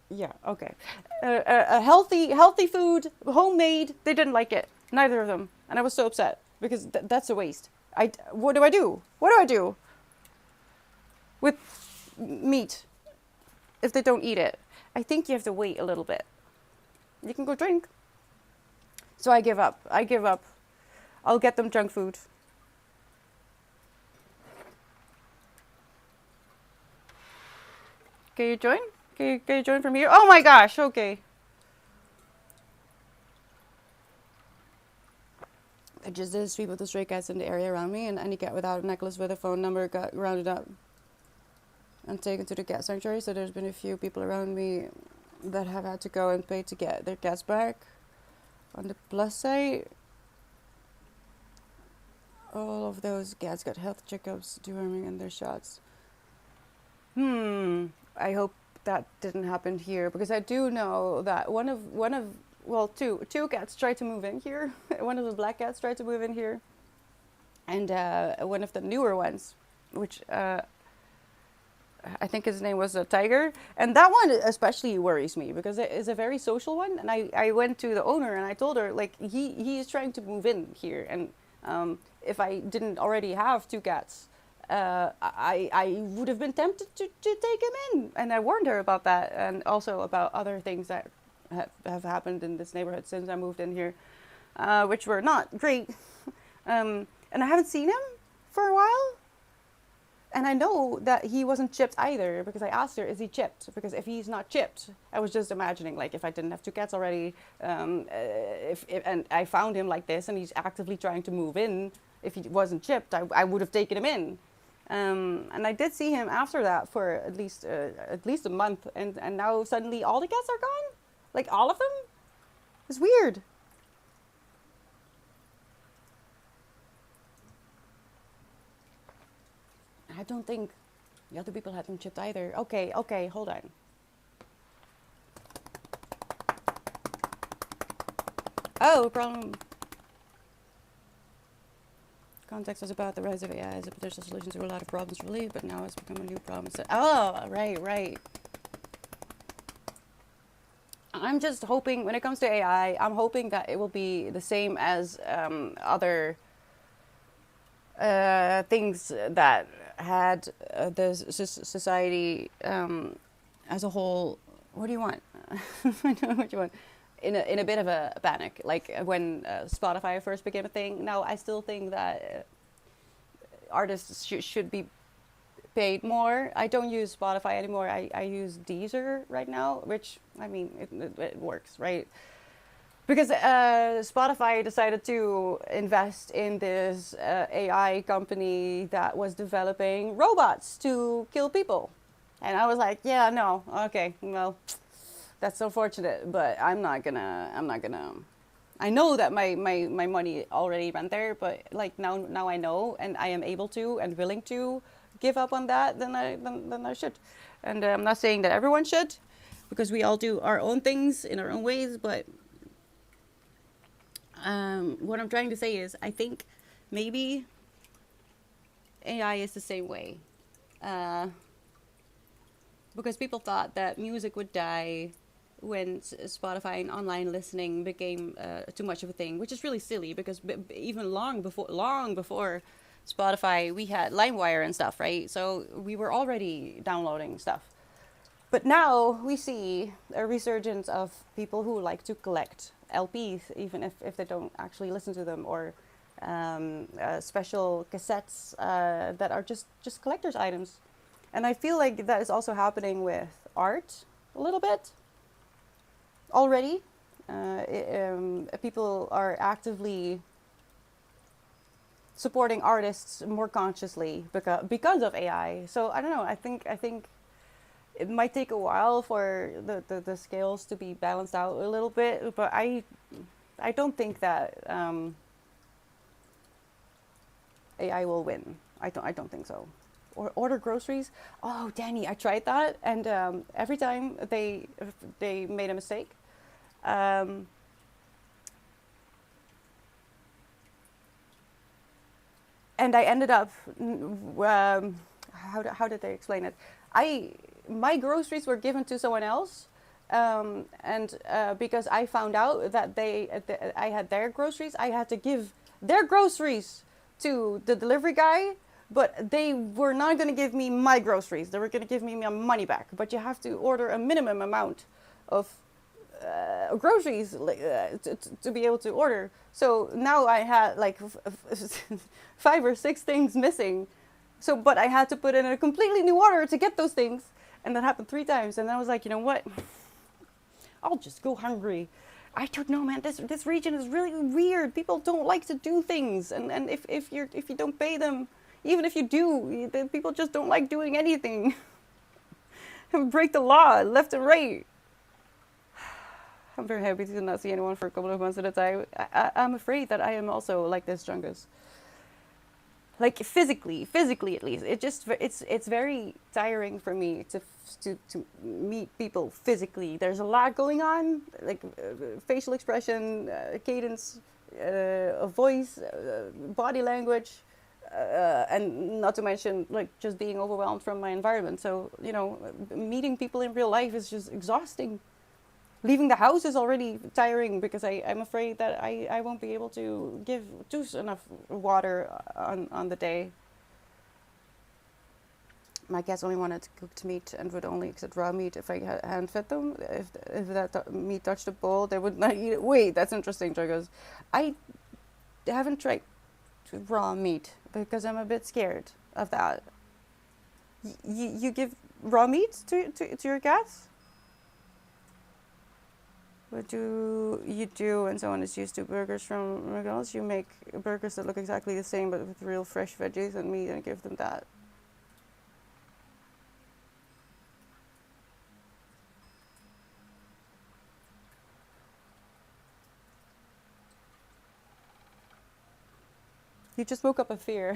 yeah, okay, a healthy food, homemade. They didn't like it. Neither of them. And I was so upset because that's a waste. What do I do? What do I do with meat if they don't eat it? I think you have to wait a little bit. You can go drink. So I give up. I give up. I'll get them junk food. Can you join? Can you join from here? Oh my gosh, okay. I just did a sweep of the stray cats in the area around me, and any cat without a necklace with a phone number got rounded up and taken to the cat sanctuary. So there's been a few people around me that have had to go and pay to get their cats back. On the plus side, all of those cats got health checkups, deworming, and their shots. I hope that didn't happen here, because I do know that two cats tried to move in here. One of the black cats tried to move in here, and one of the newer ones, which I think his name was Tiger, and that one especially worries me because it is a very social one. And I went to the owner and I told her, like, he is trying to move in here, and if I didn't already have two cats, I would have been tempted to take him in. And I warned her about that, and also about other things that have happened in this neighborhood since I moved in here, which were not great. And I haven't seen him for a while. And I know that he wasn't chipped either, because I asked her, is he chipped? Because if he's not chipped, I was just imagining, like, if I didn't have two cats already, and I found him like this, and he's actively trying to move in, if he wasn't chipped, I would have taken him in. And I did see him after that for at least a month, and now suddenly all the cats are gone? Like, all of them? It's weird. I don't think the other people had them chipped either. Okay, hold on. Oh, problem. Context was about the rise of AI as a potential solution to a lot of problems relieved, but now it's become a new problem. So, right. I'm just hoping, when it comes to AI, I'm hoping that it will be the same as other things that had the society as a whole. What do you want? I know what you want. In a bit of a panic, like when Spotify first became a thing. Now I still think that artists should be paid more. I don't use Spotify anymore. I use Deezer right now, which, I mean, it works, right? Because Spotify decided to invest in this AI company that was developing robots to kill people. And I was like, yeah, no, okay, well, that's unfortunate, but I'm not gonna, I know that my money already went there, but like now I know, and I am able to and willing to give up on that, then I should. And I'm not saying that everyone should, because we all do our own things in our own ways, but what I'm trying to say is, I think maybe AI is the same way. Because people thought that music would die when Spotify and online listening became too much of a thing, which is really silly, because even long before Spotify, we had LimeWire and stuff, right? So we were already downloading stuff. But now we see a resurgence of people who like to collect LPs, even if they don't actually listen to them, or special cassettes that are just collector's items. And I feel like that is also happening with art a little bit already. People are actively supporting artists more consciously because of AI. So I don't know. I think it might take a while for the scales to be balanced out a little bit, but I don't think that AI will win. I don't think so. Or order groceries. Oh, Danny, I tried that, and every time they made a mistake. And I ended up, how did they explain it? My groceries were given to someone else, And because I found out that I had their groceries, I had to give their groceries to the delivery guy, but they were not going to give me my groceries. They were going to give me my money back. But you have to order a minimum amount of groceries to be able to order. So now I had like 5 or 6 things missing. So, but I had to put in a completely new order to get those things, and that happened 3 times. And then I was like, you know what? I'll just go hungry. I don't know, man. This region is really weird. People don't like to do things, and if you don't pay them, even if you do, people just don't like doing anything. Break the law left and right. I'm very happy to not see anyone for a couple of months at a time. I'm afraid that I am also like this, Jungus. Like physically at least, it's very tiring for me to meet people physically. There's a lot going on, like facial expression, cadence, voice, body language, and not to mention like just being overwhelmed from my environment. So meeting people in real life is just exhausting. Leaving the house is already tiring because I'm afraid that I won't be able to give Juice enough water on the day. My cats only wanted cooked meat and would only accept raw meat if I hand fed them. If that meat touched the bowl, they would not eat it. Wait, that's interesting, Triggers. I haven't tried raw meat because I'm a bit scared of that. You give raw meat to your cats? What do you do when someone is used to burgers from McDonald's? You make burgers that look exactly the same but with real fresh veggies and meat and give them that. You just woke up a fear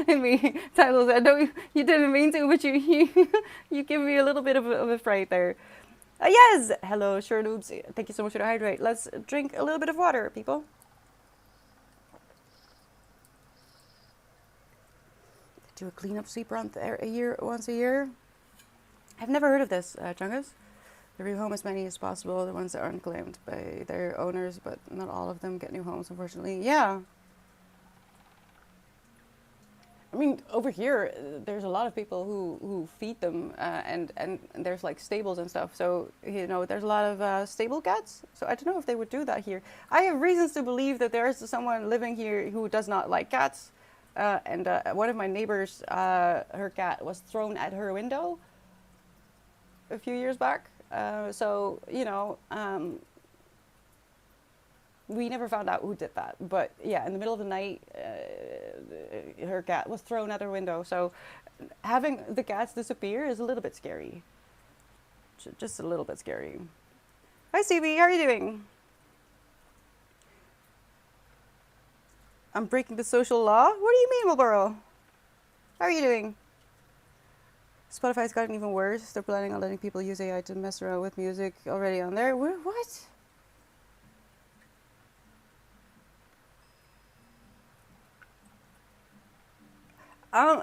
in me. Tyler said, no, you didn't mean to, but you give me a little bit of a fright there. Yes! Hello, sure noobs. Thank you so much for the hydrate. Let's drink a little bit of water, people. Do a cleanup sweep once a year. I've never heard of this, Chungus. They rehome as many as possible, the ones that aren't claimed by their owners, but not all of them get new homes, unfortunately. Yeah. I mean, over here, there's a lot of people who feed them, and there's like stables and stuff. So, there's a lot of stable cats. So I don't know if they would do that here. I have reasons to believe that there is someone living here who does not like cats. And one of my neighbors, her cat was thrown at her window a few years back. We never found out who did that, but yeah, in the middle of the night, her cat was thrown at her window. So having the cats disappear is a little bit scary. Just a little bit scary. Hi, CB, how are you doing? I'm breaking the social law? What do you mean, Marlboro? How are you doing? Spotify's gotten even worse. They're planning on letting people use AI to mess around with music already on there. What?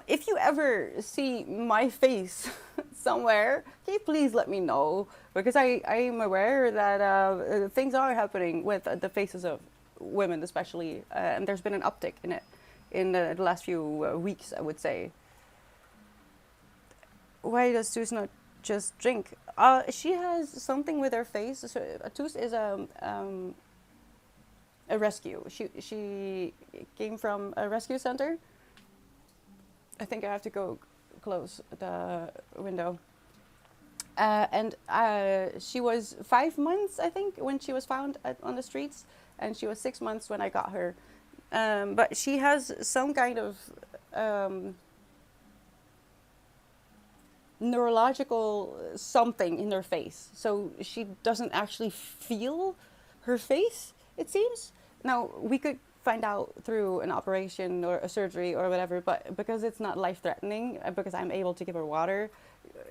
If you ever see my face somewhere, can you please let me know? Because I am aware that things are happening with the faces of women, especially, and there's been an uptick in it in the last few weeks, I would say. Why does Toos not just drink? She has something with her face. So, Toos is a rescue. She came from a rescue center. I think I have to go close the window. And she was 5 months, I think, when she was found on the streets, and she was 6 months when I got her. But she has some kind of neurological something in her face, so she doesn't actually feel her face, it seems. Now, we could find out through an operation or a surgery or whatever, but because it's not life-threatening, because I'm able to give her water,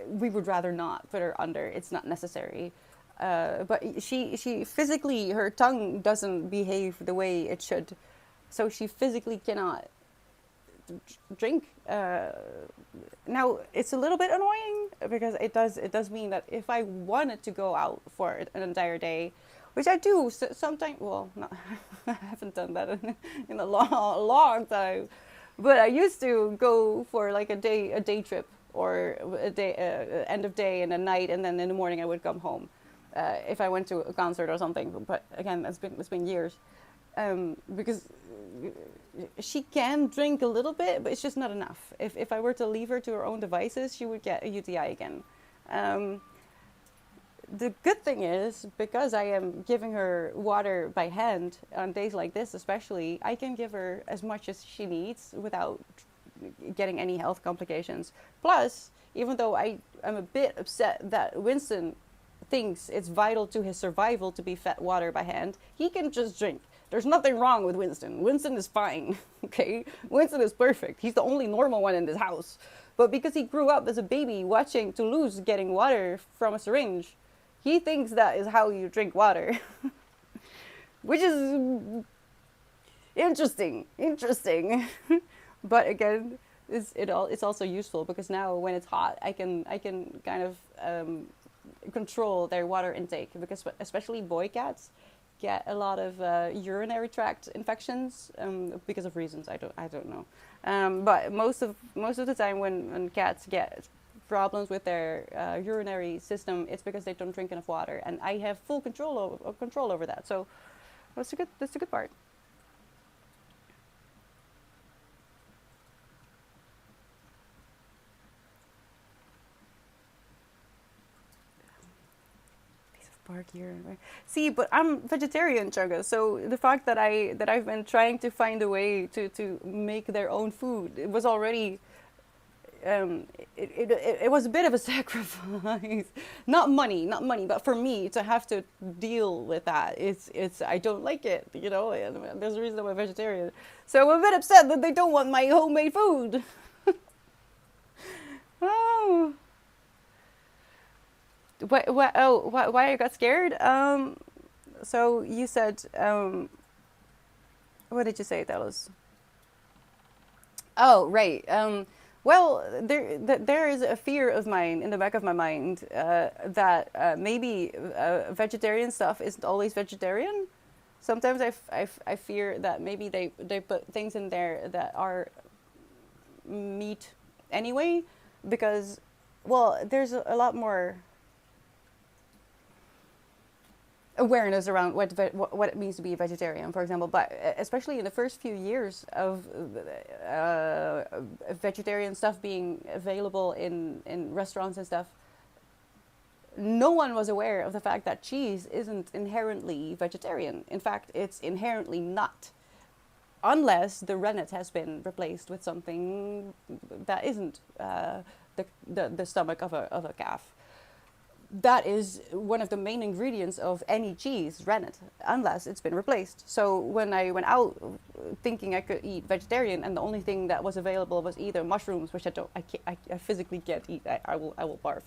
we would rather not put her under. It's not necessary. But she physically, her tongue doesn't behave the way it should, so she physically cannot drink. Now it's a little bit annoying because it does mean that if I wanted to go out for an entire day, which I do sometimes. Well, not, I haven't done that in a long time, but I used to go for like a day trip or a day end of day and a night, and then in the morning I would come home if I went to a concert or something. But again, it's been years because she can drink a little bit, but it's just not enough. If I were to leave her to her own devices, she would get a UTI again. Um, the good thing is, because I am giving her water by hand on days like this, especially, I can give her as much as she needs without getting any health complications. Plus, even though I'm a bit upset that Winston thinks it's vital to his survival to be fed water by hand, he can just drink. There's nothing wrong with Winston. Winston is fine, okay? Winston is perfect. He's the only normal one in this house. But because he grew up as a baby watching Toulouse getting water from a syringe, he thinks that is how you drink water. Which is interesting. But again, it's also useful because now when it's hot, I can kind of control their water intake, because especially boy cats get a lot of urinary tract infections because of reasons I don't know. But most of the time when cats get problems with their urinary system, it's because they don't drink enough water, and I have full control over that. So that's a good part. Part here. See, but I'm vegetarian, Chaga. So the fact that I've been trying to find a way to make their own food, it was already it was a bit of a sacrifice. Not money, but for me to have to deal with that, it's I don't like it. There's a reason I'm a vegetarian. So I'm a bit upset that they don't want my homemade food. Oh. Why I got scared? So you said, what did you say, Dallas? Oh, right. Well, there is a fear of mine in the back of my mind that maybe vegetarian stuff isn't always vegetarian. Sometimes I fear that maybe they put things in there that are meat anyway, because, well, there's a lot more awareness around what it means to be a vegetarian, for example. But especially in the first few years of vegetarian stuff being available in restaurants and stuff, no one was aware of the fact that cheese isn't inherently vegetarian. In fact, it's inherently not, unless the rennet has been replaced with something that isn't the stomach of a calf. That is one of the main ingredients of any cheese, rennet, unless it's been replaced. So when I went out thinking I could eat vegetarian, and the only thing that was available was either mushrooms, which I physically can't eat, I will barf,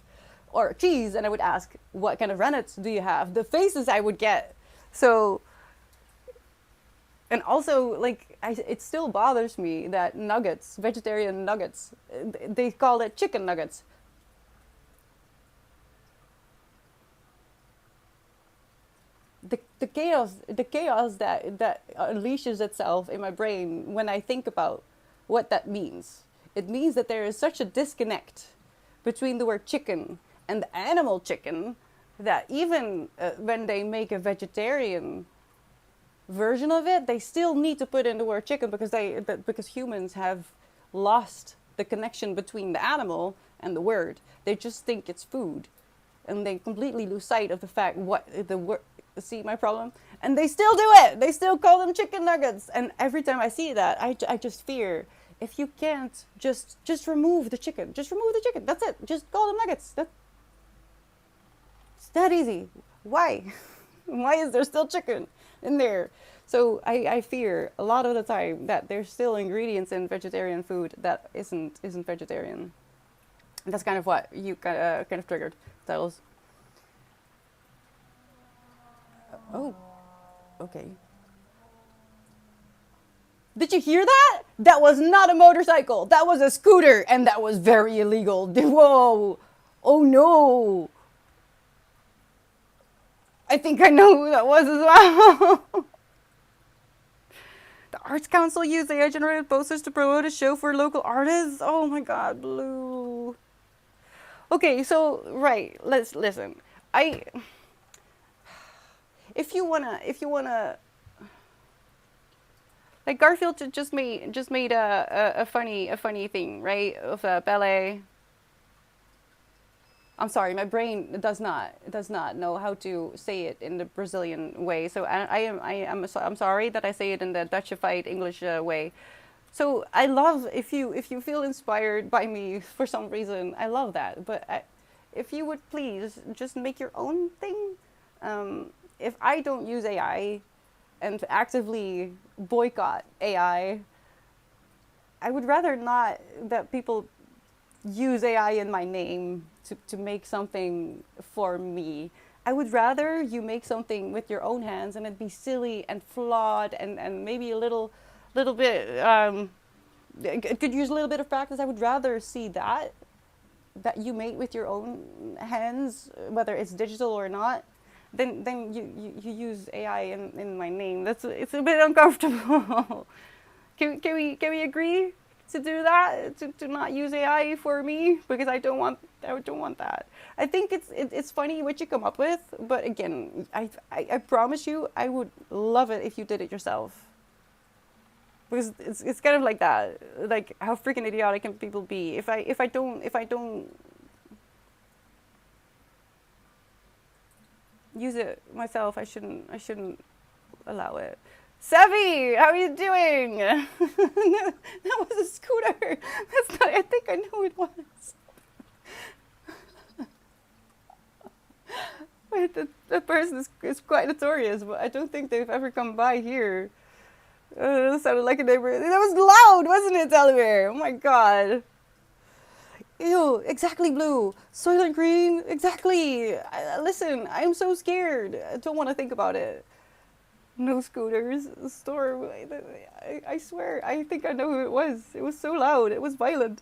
or cheese, and I would ask, what kind of rennet do you have? The faces I would get. So, and also, like, it still bothers me that nuggets, vegetarian nuggets, they call it chicken nuggets. The chaos that unleashes itself in my brain when I think about what that means. It means that there is such a disconnect between the word chicken and the animal chicken that even when they make a vegetarian version of it, they still need to put in the word chicken because humans have lost the connection between the animal and the word. They just think it's food, and they completely lose sight of the fact what the word. See my problem? And they still do it. They still call them chicken nuggets. And every time I see that, I just fear, if you can't just remove the chicken. Just remove the chicken. That's it. Just call them nuggets. It's that easy. Why? Why is there still chicken in there? So I fear a lot of the time that there's still ingredients in vegetarian food that isn't vegetarian. And that's kind of what you kind of triggered. That was. Oh, okay. Did you hear that? That was not a motorcycle. That was a scooter, and that was very illegal. Whoa. Oh no. I think I know who that was as well. The Arts Council used AI generated posters to promote a show for local artists. Oh my god, Blue. Okay, so right, let's listen. I if you wanna like Garfield just made a funny thing, right? Of ballet. I'm sorry, my brain does not know how to say it in the Brazilian way. So I'm sorry that I say it in the Dutchified English way. So I love if you feel inspired by me for some reason, I love that. But if you would please just make your own thing. If I don't use AI and actively boycott I would rather not that people use AI in my name to make something for me. I would rather you make something with your own hands and it be silly and flawed and maybe a little bit could use a little bit of practice. I would rather see that you made with your own hands, whether it's digital or not, then you use AI in my name. It's a bit uncomfortable. Can we agree to do that? To not use AI for me, because I don't want that. I think it's funny what you come up with, but again, I promise you, I would love it if you did it yourself. Because it's kind of like that. Like, how freaking idiotic can people be? If I don't use it myself, I shouldn't allow it. Savvy, how are you doing? That was a scooter. That's not. I think I know it was. Wait, that person is quite notorious, but I don't think they've ever come by here. That sounded like a neighbor. That was loud, wasn't it, Delaware? Oh my god. Ew, exactly, Blue. Soylent Green, exactly. Listen, I'm so scared. I don't want to think about it. No scooters. Store. I swear, I think I know who it was. It was so loud. It was violent.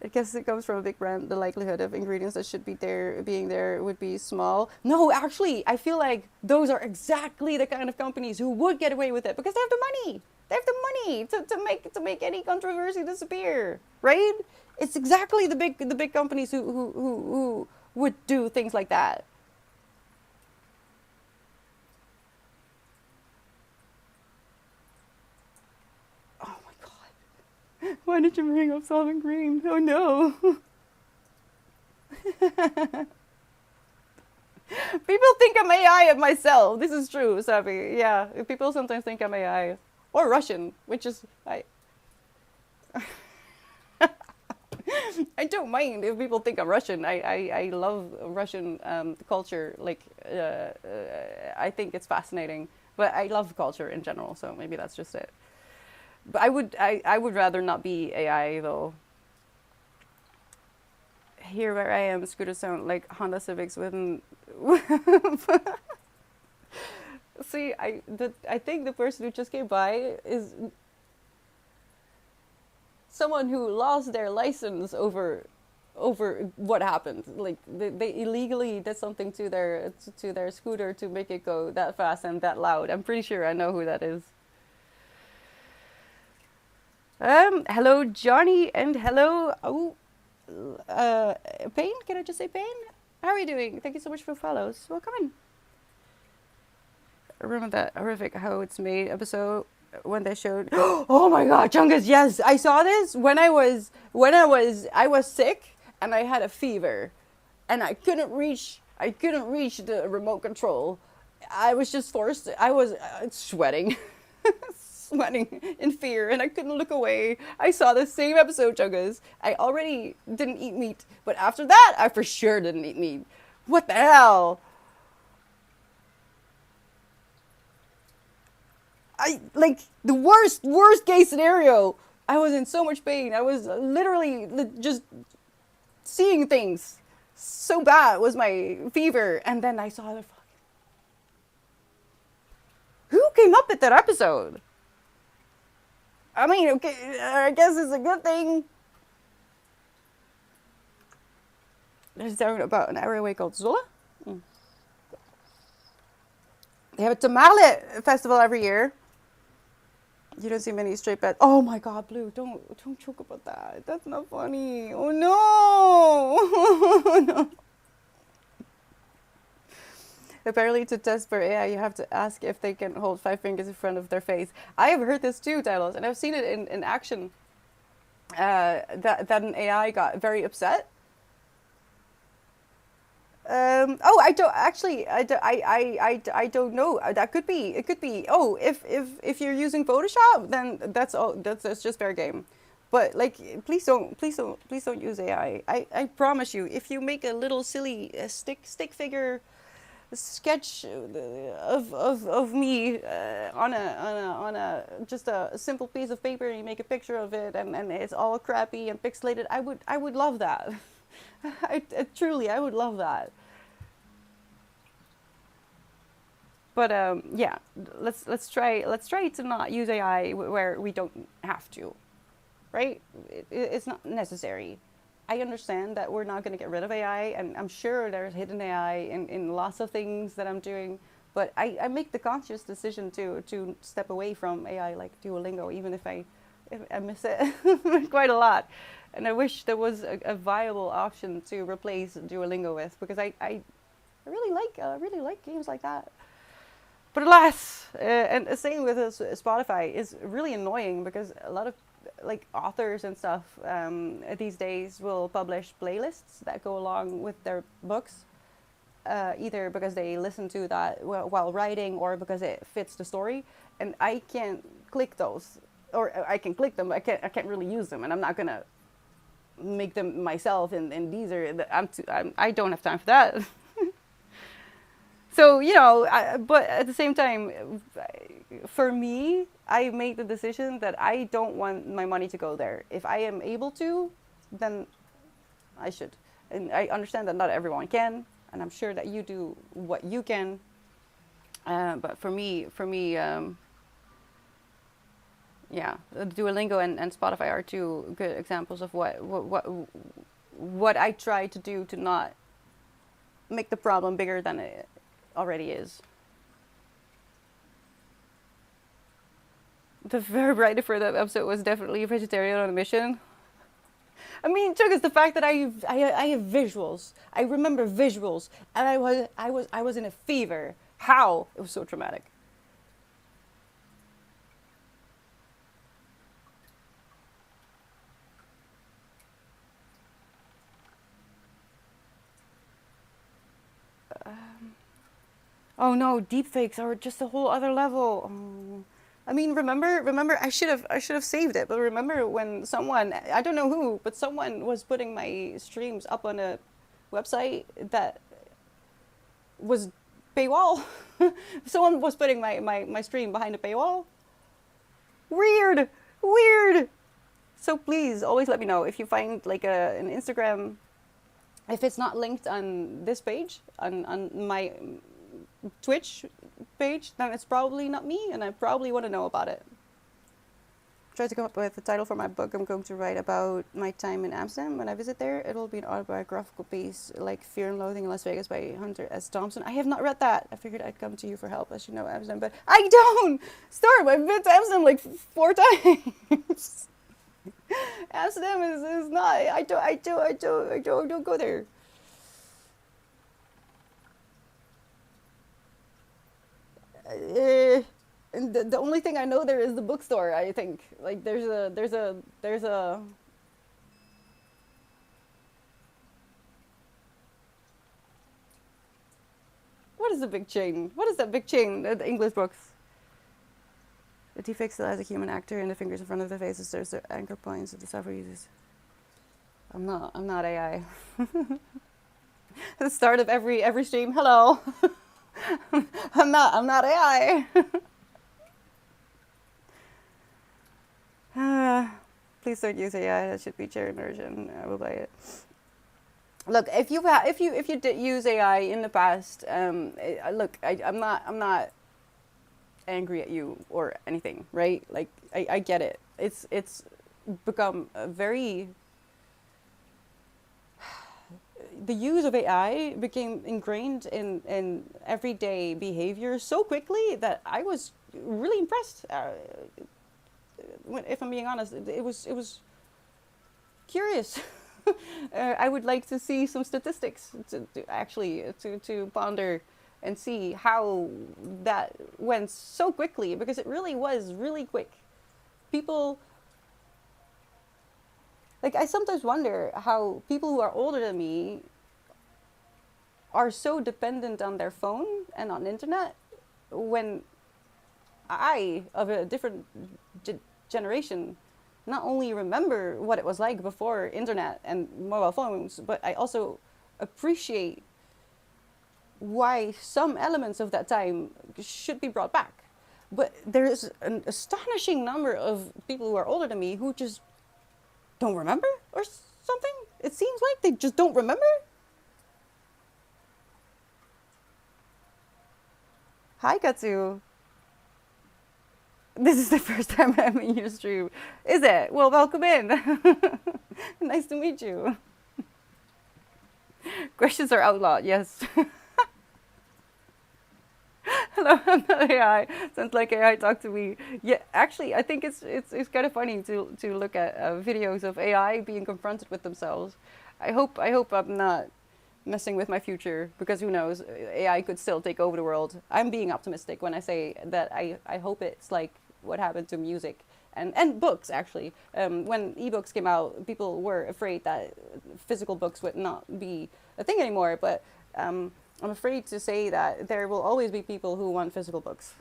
I guess it comes from a big brand. The likelihood of ingredients that should be being there would be small. No, actually, I feel like those are exactly the kind of companies who would get away with it because they have the money. They have the money to make any controversy disappear, right? It's exactly the big companies who would do things like that. Oh my god! Why did you bring up Solvent Green? Oh no! People think I'm AI of myself. This is true, Sabi. Yeah, people sometimes think I'm AI or Russian, which is I don't mind if people think I'm Russian. I love Russian culture. Like, I think it's fascinating. But I love culture in general, so maybe that's just it. But I would rather not be AI though. Here where I am, scooters sound like Honda Civics with. See, I think the person who just came by is someone who lost their license over what happened. Like they illegally did something to their scooter to make it go that fast and that loud. I'm pretty sure I know who that is. Hello Johnny and hello Payne. Can I just say Payne? How are you doing? Thank you so much for follows. Welcome in. I remember that horrific How It's Made episode when they showed. Oh my God, Chungus! Yes, I saw this when I was sick and I had a fever, and I couldn't reach the remote control. I was just forced. I was sweating, sweating in fear, and I couldn't look away. I saw the same episode, Chungus. I already didn't eat meat, but after that, I for sure didn't eat meat. What the hell? I like the worst case scenario. I was in so much pain. I was literally just seeing things. So bad was my fever, and then I saw the fucking. Who came up with that episode? I mean, okay, I guess it's a good thing. There's down about an hour away called Zola. Mm. They have a tamale festival every year. You don't see many straight beds. Oh my God, Blue! Don't joke about that. That's not funny. Oh no! No. Apparently, to test for AI, you have to ask if they can hold 5 fingers in front of their face. I have heard this too, Tylos, and I've seen it in action. That an AI got very upset. I don't actually. I don't know. That could be. It could be. Oh, if you're using Photoshop, then that's all. That's just fair game. But like, please don't use AI. I promise you, if you make a little silly stick figure sketch of me on a just a simple piece of paper, and you make a picture of it, and it's all crappy and pixelated, I would love that. Truly, I would love that. But yeah, let's try to not use AI where we don't have to, right? It's not necessary. I understand that we're not going to get rid of AI, and I'm sure there's hidden AI in lots of things that I'm doing. But I make the conscious decision to step away from AI, like Duolingo, even if I miss it quite a lot. And I wish there was a viable option to replace Duolingo with, because I really like games like that. But alas, and the same with Spotify is really annoying, because a lot of like authors and stuff these days will publish playlists that go along with their books, either because they listen to that while writing, or because it fits the story. And I can't click those, or I can click them, but I can't really use them, and I'm not gonna make them myself. And these are I don't have time for that. So, but at the same time, for me, I made the decision that I don't want my money to go there. If I am able to, then I should. And I understand that not everyone can, and I'm sure that you do what you can. But for me, yeah, Duolingo and Spotify are two good examples of what I try to do to not make the problem bigger than it already is. The verb writer for that episode was definitely a vegetarian on a mission. I mean, Chuck, is the fact that I have visuals. I remember visuals, and I was in a fever. How? It was so traumatic. Oh no, deepfakes are just a whole other level. Oh. I mean, remember, I should have saved it. But remember when someone, I don't know who, but someone was putting my streams up on a website that was paywall. Someone was putting my stream behind a paywall. Weird, weird. So please, always let me know if you find like an Instagram, if it's not linked on this page, on my Twitch page, then it's probably not me, and I probably want to know about it. Try to come up with a title for my book I'm going to write about my time in Amsterdam. When I visit there, it'll be an autobiographical piece like Fear and Loathing in Las Vegas by Hunter S. Thompson. I have not read that. I figured I'd come to you for help, as you know Amsterdam, but I don't! Start! I've been to Amsterdam like 4 times. Amsterdam is not, I don't go there. The only thing I know there is the bookstore. I think like there's a. What is the big chain? What is that big chain? The English books. The deepfake still has a human actor in the fingers in front of the faces. There's the anchor points that the software uses. I'm not AI. The start of every stream. Hello. I'm not AI. Please don't use AI. That should be cherry immersion. I will buy it. Look, if you did use AI in the past, look, I'm not angry at you or anything, right? Like I get it. it's become a very, the use of AI became ingrained in everyday behavior so quickly that I was really impressed. If I'm being honest, it was curious. I would like to see some statistics to ponder and see how that went so quickly, because it really was really quick. People, like, I sometimes wonder how people who are older than me are so dependent on their phone and on internet, when I, of a different generation, not only remember what it was like before internet and mobile phones, but I also appreciate why some elements of that time should be brought back. But there's an astonishing number of people who are older than me who just don't remember or something. It seems like they just don't remember. Hi, Katsu. This is the first time I'm in your stream. Is it? Well, welcome in. Nice to meet you. Questions are outlawed, yes. Hello, I'm not AI. Sounds like AI talk to me. Yeah, actually, I think it's kind of funny to look at videos of AI being confronted with themselves. I hope I'm not messing with my future, because who knows, AI could still take over the world. I'm being optimistic when I say that I hope it's like what happened to music and books, actually. When ebooks came out, people were afraid that physical books would not be a thing anymore, but I'm afraid to say that there will always be people who want physical books.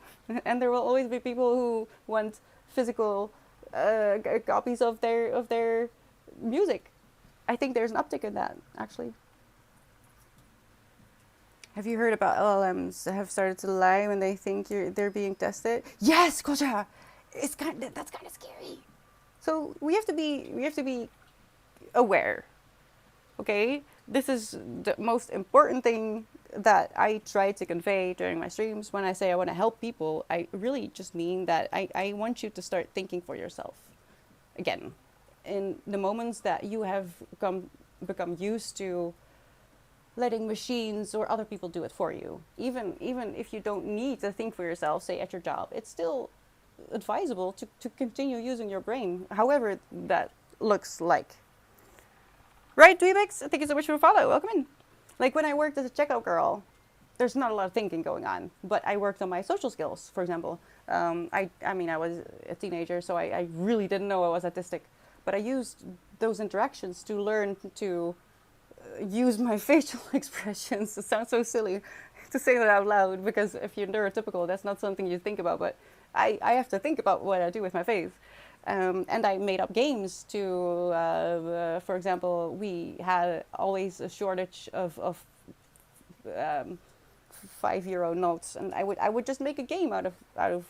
And there will always be people who want physical copies of their music. I think there's an uptick in that, actually. Have you heard about LLMs that have started to lie when they think they're being tested? Yes, Koja. That's kind of scary. So we have to be aware. Okay, this is the most important thing that I try to convey during my streams. When I say I want to help people, I really just mean that I want you to start thinking for yourself. Again, in the moments that you have become used to letting machines or other people do it for you, even if you don't need to think for yourself, say at your job, it's still advisable to continue using your brain, however that looks like. Right, Dweebix? Thank you so much for the follow. Welcome in. Like, when I worked as a checkout girl, there's not a lot of thinking going on, but I worked on my social skills, for example. I mean, I was a teenager, so I really didn't know I was autistic, but I used those interactions to learn to use my facial expressions. It sounds so silly to say that out loud, because if you're neurotypical, that's not something you think about, but I have to think about what I do with my face. And I made up games to, for example, we had always a shortage of €5 notes, and I would just make a game out of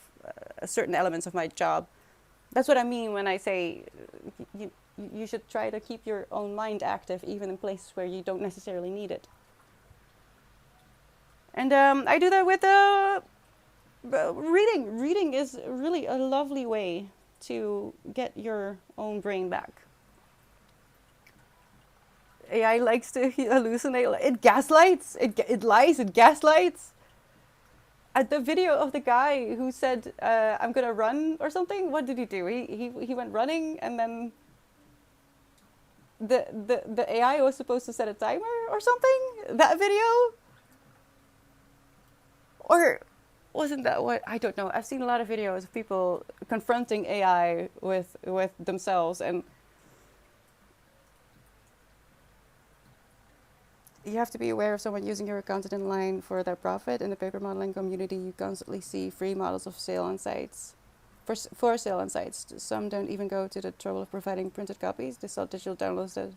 certain elements of my job. That's what I mean when I say you should try to keep your own mind active, even in places where you don't necessarily need it. And I do that with reading. Reading is really a lovely way to get your own brain back. AI likes to hallucinate. It gaslights. It lies. It gaslights. At the video of the guy who said, "I'm gonna run" or something. What did he do? He went running, and then the AI was supposed to set a timer or something. That video, or wasn't that what? I don't know. I've seen a lot of videos of people confronting AI with themselves, and you have to be aware of someone using your content in line for their profit. In the paper modeling community, you constantly see free models of sale on sites. For sale on sites, some don't even go to the trouble of providing printed copies. They sell digital downloads that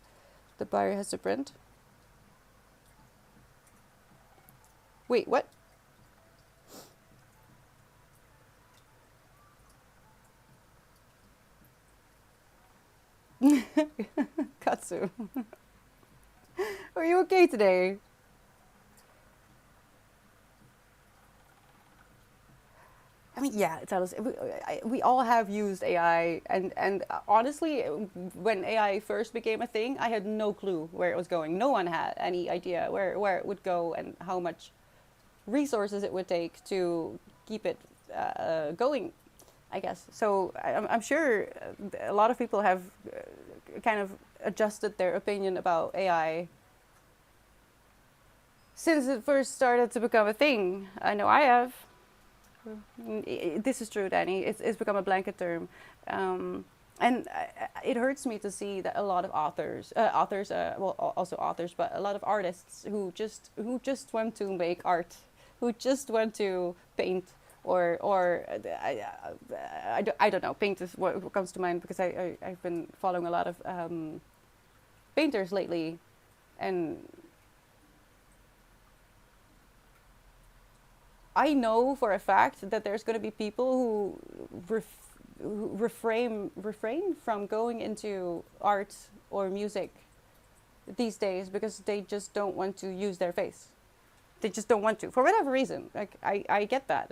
the buyer has to print. Wait, what? Katsu. Are you okay today? I mean, yeah, tell us. We all have used AI, and honestly, when AI first became a thing, I had no clue where it was going. No one had any idea where it would go and how much resources it would take to keep it going, I guess. So I'm sure a lot of people have kind of adjusted their opinion about AI since it first started to become a thing. I know I have. This is true, Danny. It's become a blanket term. And it hurts me to see that a lot of also authors, but a lot of artists who just want to make art, who just want to paint, or I don't know. Paint is what comes to mind because I've been following a lot of painters lately, and I know for a fact that there's going to be people who refrain from going into art or music these days because they just don't want to use their face. They just don't want to for whatever reason. Like I get that.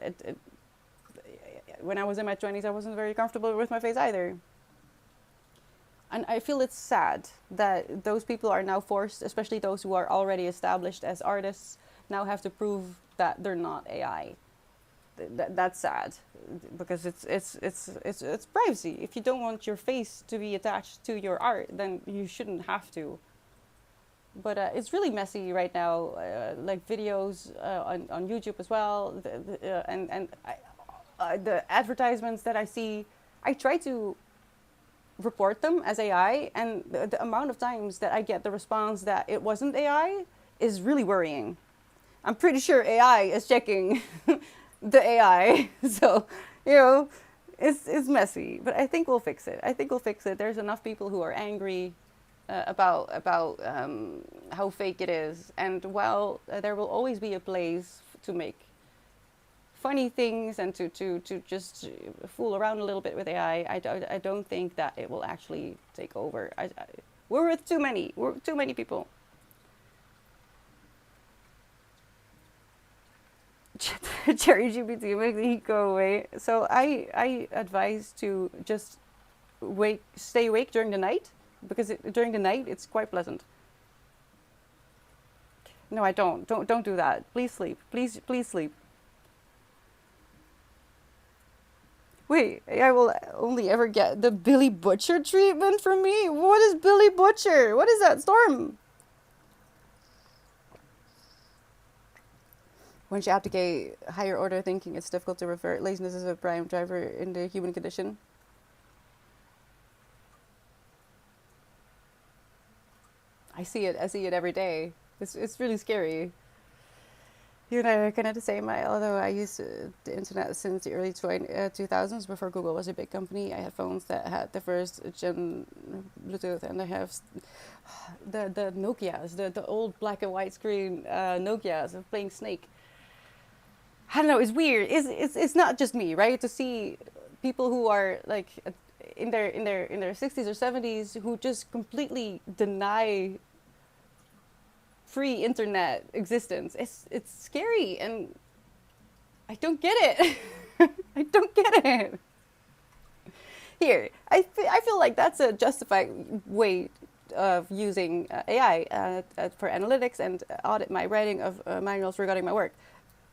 When I was in my 20s, I wasn't very comfortable with my face either. And I feel it's sad that those people are now forced, especially those who are already established as artists, now have to prove that they're not AI. That's sad because it's privacy. If you don't want your face to be attached to your art, then you shouldn't have to. But it's really messy right now, like videos on YouTube as well, the advertisements that I see. I try to report them as AI, and the amount of times that I get the response that it wasn't AI is really worrying. I'm pretty sure AI is checking the AI, so it's messy. But I think we'll fix it. I think we'll fix it. There's enough people who are angry about how fake it is, and while there will always be a place to make funny things and to just fool around a little bit with AI, I don't think that it will actually take over. We're with too many. We're too many people. Cherry GPT makes the heat go away. So I advise to just stay awake during the night because during the night it's quite pleasant. No, I don't. Don't do that. Please sleep. Please sleep. Wait, I will only ever get the Billy Butcher treatment from me? What is Billy Butcher? What is that, Storm? Once you abdicate higher order thinking, it's difficult to revert. Laziness is a prime driver in the human condition. I see it every day. It's really scary. You and I are kind of the same. Although I used the internet since the early 2000s, before Google was a big company, I had phones that had the first gen Bluetooth, and I have the Nokias, the old black and white screen Nokias of playing Snake. I don't know. It's weird. It's not just me, right? To see people who are like in their 60s or 70s who just completely deny free internet existence. It's scary, and I don't get it. I don't get it. Here, I feel like that's a justified way of using AI for analytics and audit my writing of manuals regarding my work.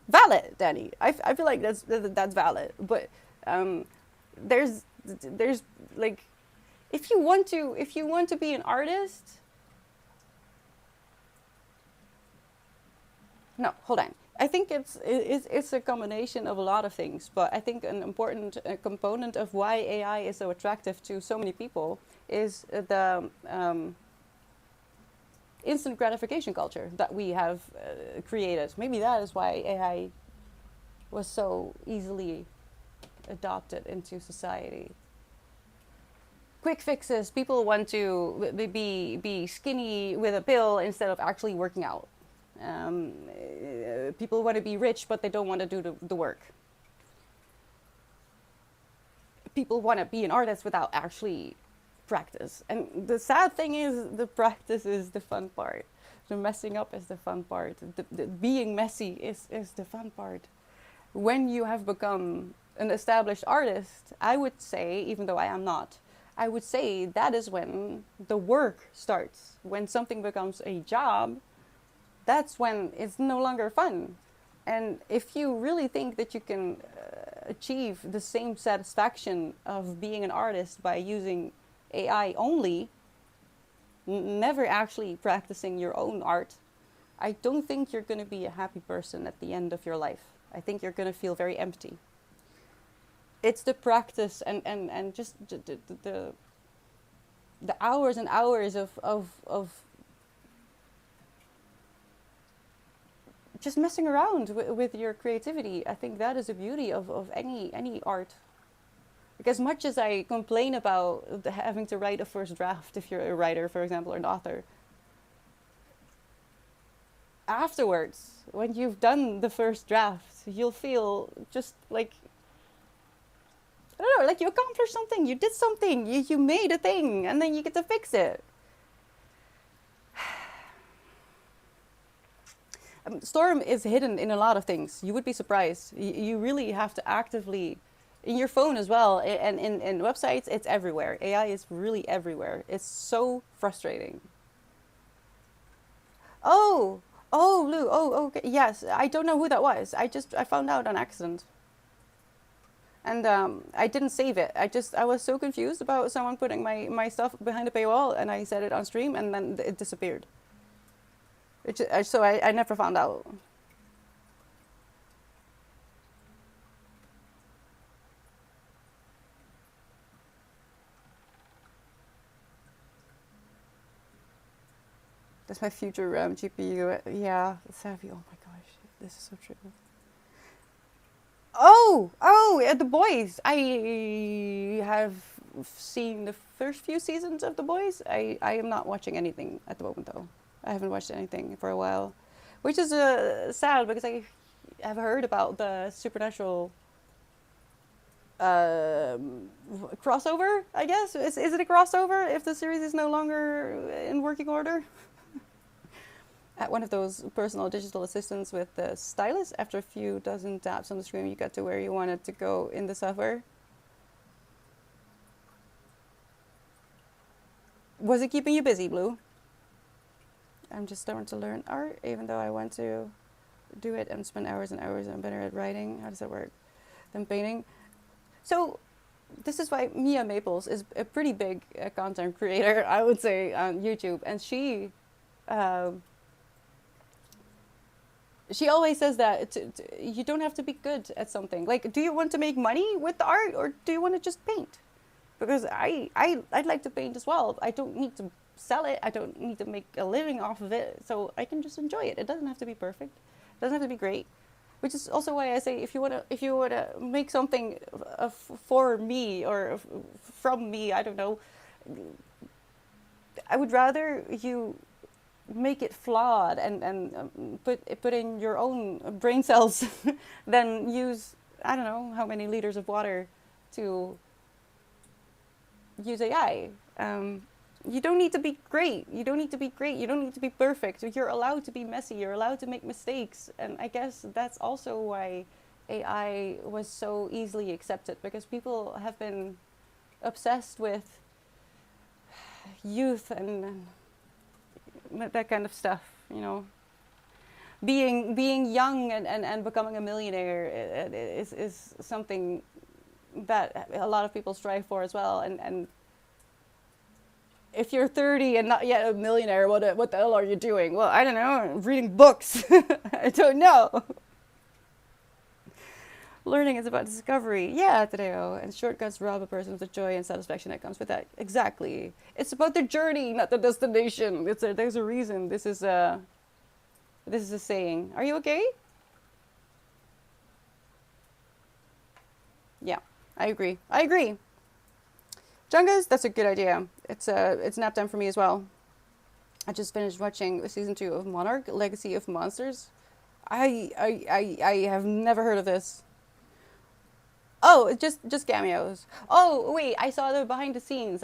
Valid, Danny. I feel like that's valid. But there's like, if you want to be an artist. No, hold on. I think it's a combination of a lot of things, but I think an important component of why AI is so attractive to so many people is the instant gratification culture that we have created. Maybe that is why AI was so easily adopted into society. Quick fixes. People want to be skinny with a pill instead of actually working out. People want to be rich, but they don't want to do the work. People want to be an artist without actually practice. And the sad thing is, the practice is the fun part. The messing up is the fun part. The being messy is the fun part. When you have become an established artist, I would say, even though I am not, I would say that is when the work starts. When something becomes a job, that's when it's no longer fun. And if you really think that you can achieve the same satisfaction of being an artist by using AI only, never actually practicing your own art, I don't think you're going to be a happy person at the end of your life. I think you're going to feel very empty. It's the practice and just the hours and hours of just messing around with your creativity. I think that is the beauty of any art. Like, as much as I complain about having to write a first draft, if you're a writer, for example, or an author, afterwards, when you've done the first draft, you'll feel just like, I don't know, like you accomplished something, you did something, you made a thing, and then you get to fix it. Storm is hidden in a lot of things. You would be surprised. You really have to actively, in your phone as well, and in websites, it's everywhere. AI is really everywhere. It's so frustrating. Oh, oh, Lou, oh, okay, yes. I don't know who that was. I found out on accident. And I didn't save it. I was so confused about someone putting my stuff behind a paywall, and I said it on stream, and then it disappeared. So I never found out. That's my future GPU. Yeah, Savvy. Oh my gosh, this is so true. Oh, The Boys. I have seen the first few seasons of The Boys. I am not watching anything at the moment, though. I haven't watched anything for a while, which is sad because I have heard about the Supernatural crossover, I guess. Is it a crossover if the series is no longer in working order? At one of those personal digital assistants with the stylus, after a few dozen taps on the screen, you got to where you wanted to go in the software. Was it keeping you busy, Blue? I'm just starting to learn art, even though I want to do it and spend hours and hours. I'm better at writing. How does that work? Than painting. So this is why Mia Maples is a pretty big content creator, I would say, on YouTube. And she always says that you don't have to be good at something. Like, do you want to make money with the art, or do you want to just paint? Because I'd like to paint as well. I don't need to sell it. I don't need to make a living off of it. So I can just enjoy it. It doesn't have to be perfect. It doesn't have to be great. Which is also why I say if you wanna make something for me or from me, I don't know. I would rather you make it flawed and put in your own brain cells than use, I don't know how many liters of water to use AI. You don't need to be great. You don't need to be great. You don't need to be perfect. You're allowed to be messy. You're allowed to make mistakes. And I guess that's also why AI was so easily accepted, because people have been obsessed with youth and that kind of stuff, you know. Being young and becoming a millionaire is something that a lot of people strive for as well. And if you're 30 and not yet a millionaire, what the hell are you doing? Well, I don't know, reading books. I don't know. Learning is about discovery. Yeah, Tadeo. And shortcuts rob a person of the joy and satisfaction that comes with that. Exactly. It's about the journey, not the destination. There's a reason. This is a saying. Are you okay? Yeah, I agree. Jungas, that's a good idea. It's nap time for me as well. I just finished watching season 2 of Monarch: Legacy of Monsters. I have never heard of this. Oh, it's just cameos. Oh wait, I saw the behind the scenes.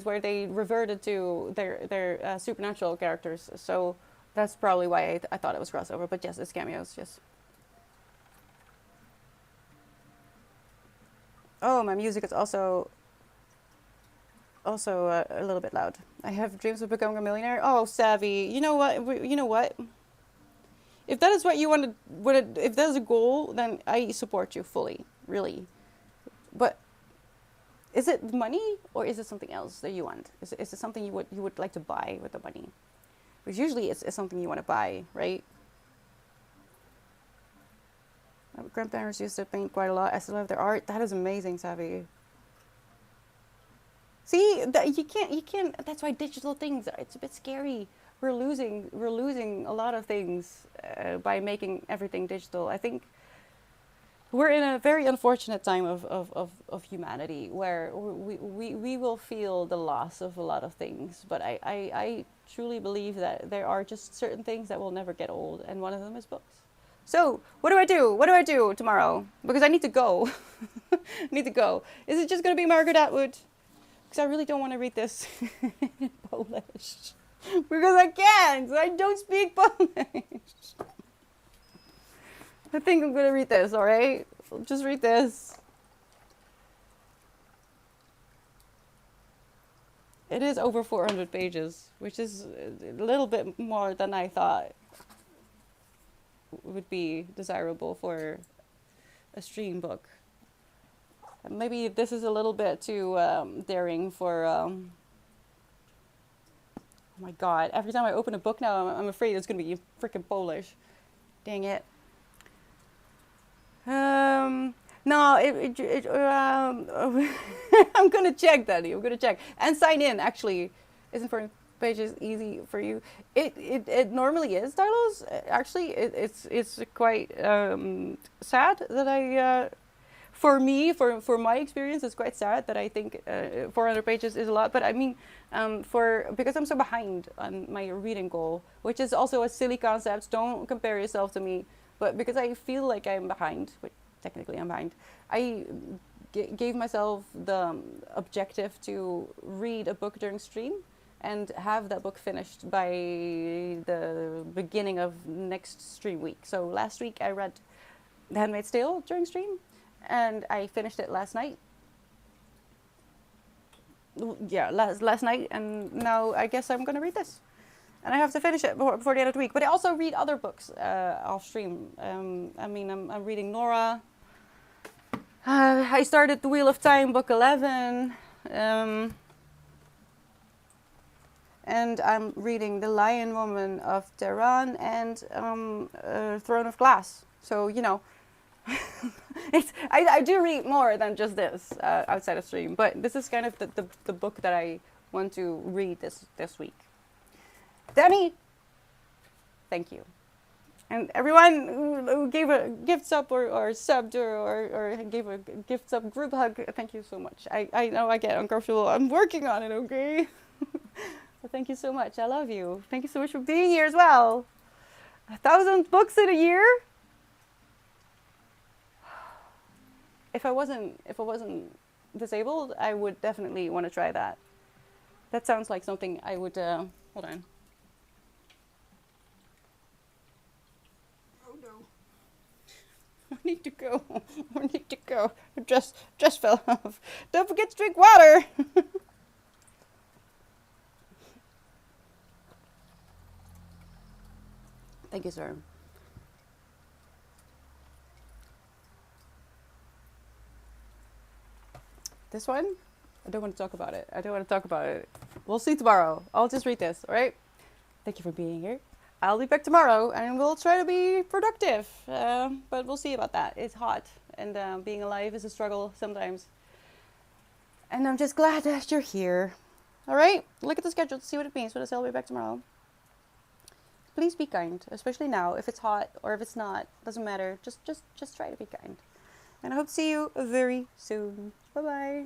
Where they reverted to their supernatural characters. So that's probably why I thought it was crossover. But yes, it's cameos. Yes. Oh, my music is also a little bit loud. I have dreams of becoming a millionaire. Oh, savvy. You know what? You know what? If that is what you want to, if that is a goal, then I support you fully, really. But is it money or is it something else that you want? Is it something you would like to buy with the money? Because usually it's something you want to buy, right? My grandparents used to paint quite a lot. I still have their art. That is amazing, Savvy. See, you can't. That's why digital things. It's a bit scary. We're losing a lot of things by making everything digital. I think we're in a very unfortunate time of humanity where we will feel the loss of a lot of things. But I truly believe that there are just certain things that will never get old, and one of them is books. So, what do I do? What do I do tomorrow? Because I need to go. I need to go. Is it just going to be Margaret Atwood? Because I really don't want to read this in Polish. Because I can't. I don't speak Polish. I think I'm going to read this, alright? I'll just read this. It is over 400 pages, which is a little bit more than I thought would be desirable for a stream book. Maybe this is a little bit too daring for... oh my god, every time I open a book now, I'm afraid it's going to be freaking Polish. Dang it. No, I'm gonna check, Daddy. I'm gonna check and sign in. Actually, isn't 400 pages easy for you? It normally is, Tylos. Actually, it's quite sad that I. For me, for my experience, it's quite sad that I think 400 pages is a lot. But I mean, because I'm so behind on my reading goal, which is also a silly concept. Don't compare yourself to me. But because I feel like I'm behind, but technically I'm behind, I gave myself the objective to read a book during stream and have that book finished by the beginning of next stream week. So last week I read The Handmaid's Tale during stream, and I finished it last night. Yeah, last night, and now I guess I'm gonna read this. And I have to finish it before the end of the week. But I also read other books off stream. I mean, I'm reading Nora. I started The Wheel of Time, book 11. And I'm reading The Lion Woman of Tehran and Throne of Glass. So, you know, I do read more than just this outside of stream. But this is kind of the book that I want to read this week. Danny, thank you. And everyone who gave a gift sub or subbed or gave a gift sub group hug, thank you so much. I know I get uncomfortable. I'm working on it, okay? But thank you so much. I love you. Thank you so much for being here as well. 1,000 books in a year? If I wasn't disabled, I would definitely want to try that. That sounds like something I would, hold on. I need to go. I need to go. Dress fell off. Don't forget to drink water. Thank you, sir. This one? I don't want to talk about it. We'll see tomorrow. I'll just read this, alright? Thank you for being here. I'll be back tomorrow and we'll try to be productive. But we'll see about that. It's hot and being alive is a struggle sometimes. And I'm just glad that you're here. Alright? Look at the schedule to see what it means. I'll be back tomorrow. Please be kind, especially now. If it's hot or if it's not, doesn't matter. Just try to be kind. And I hope to see you very soon. Bye-bye.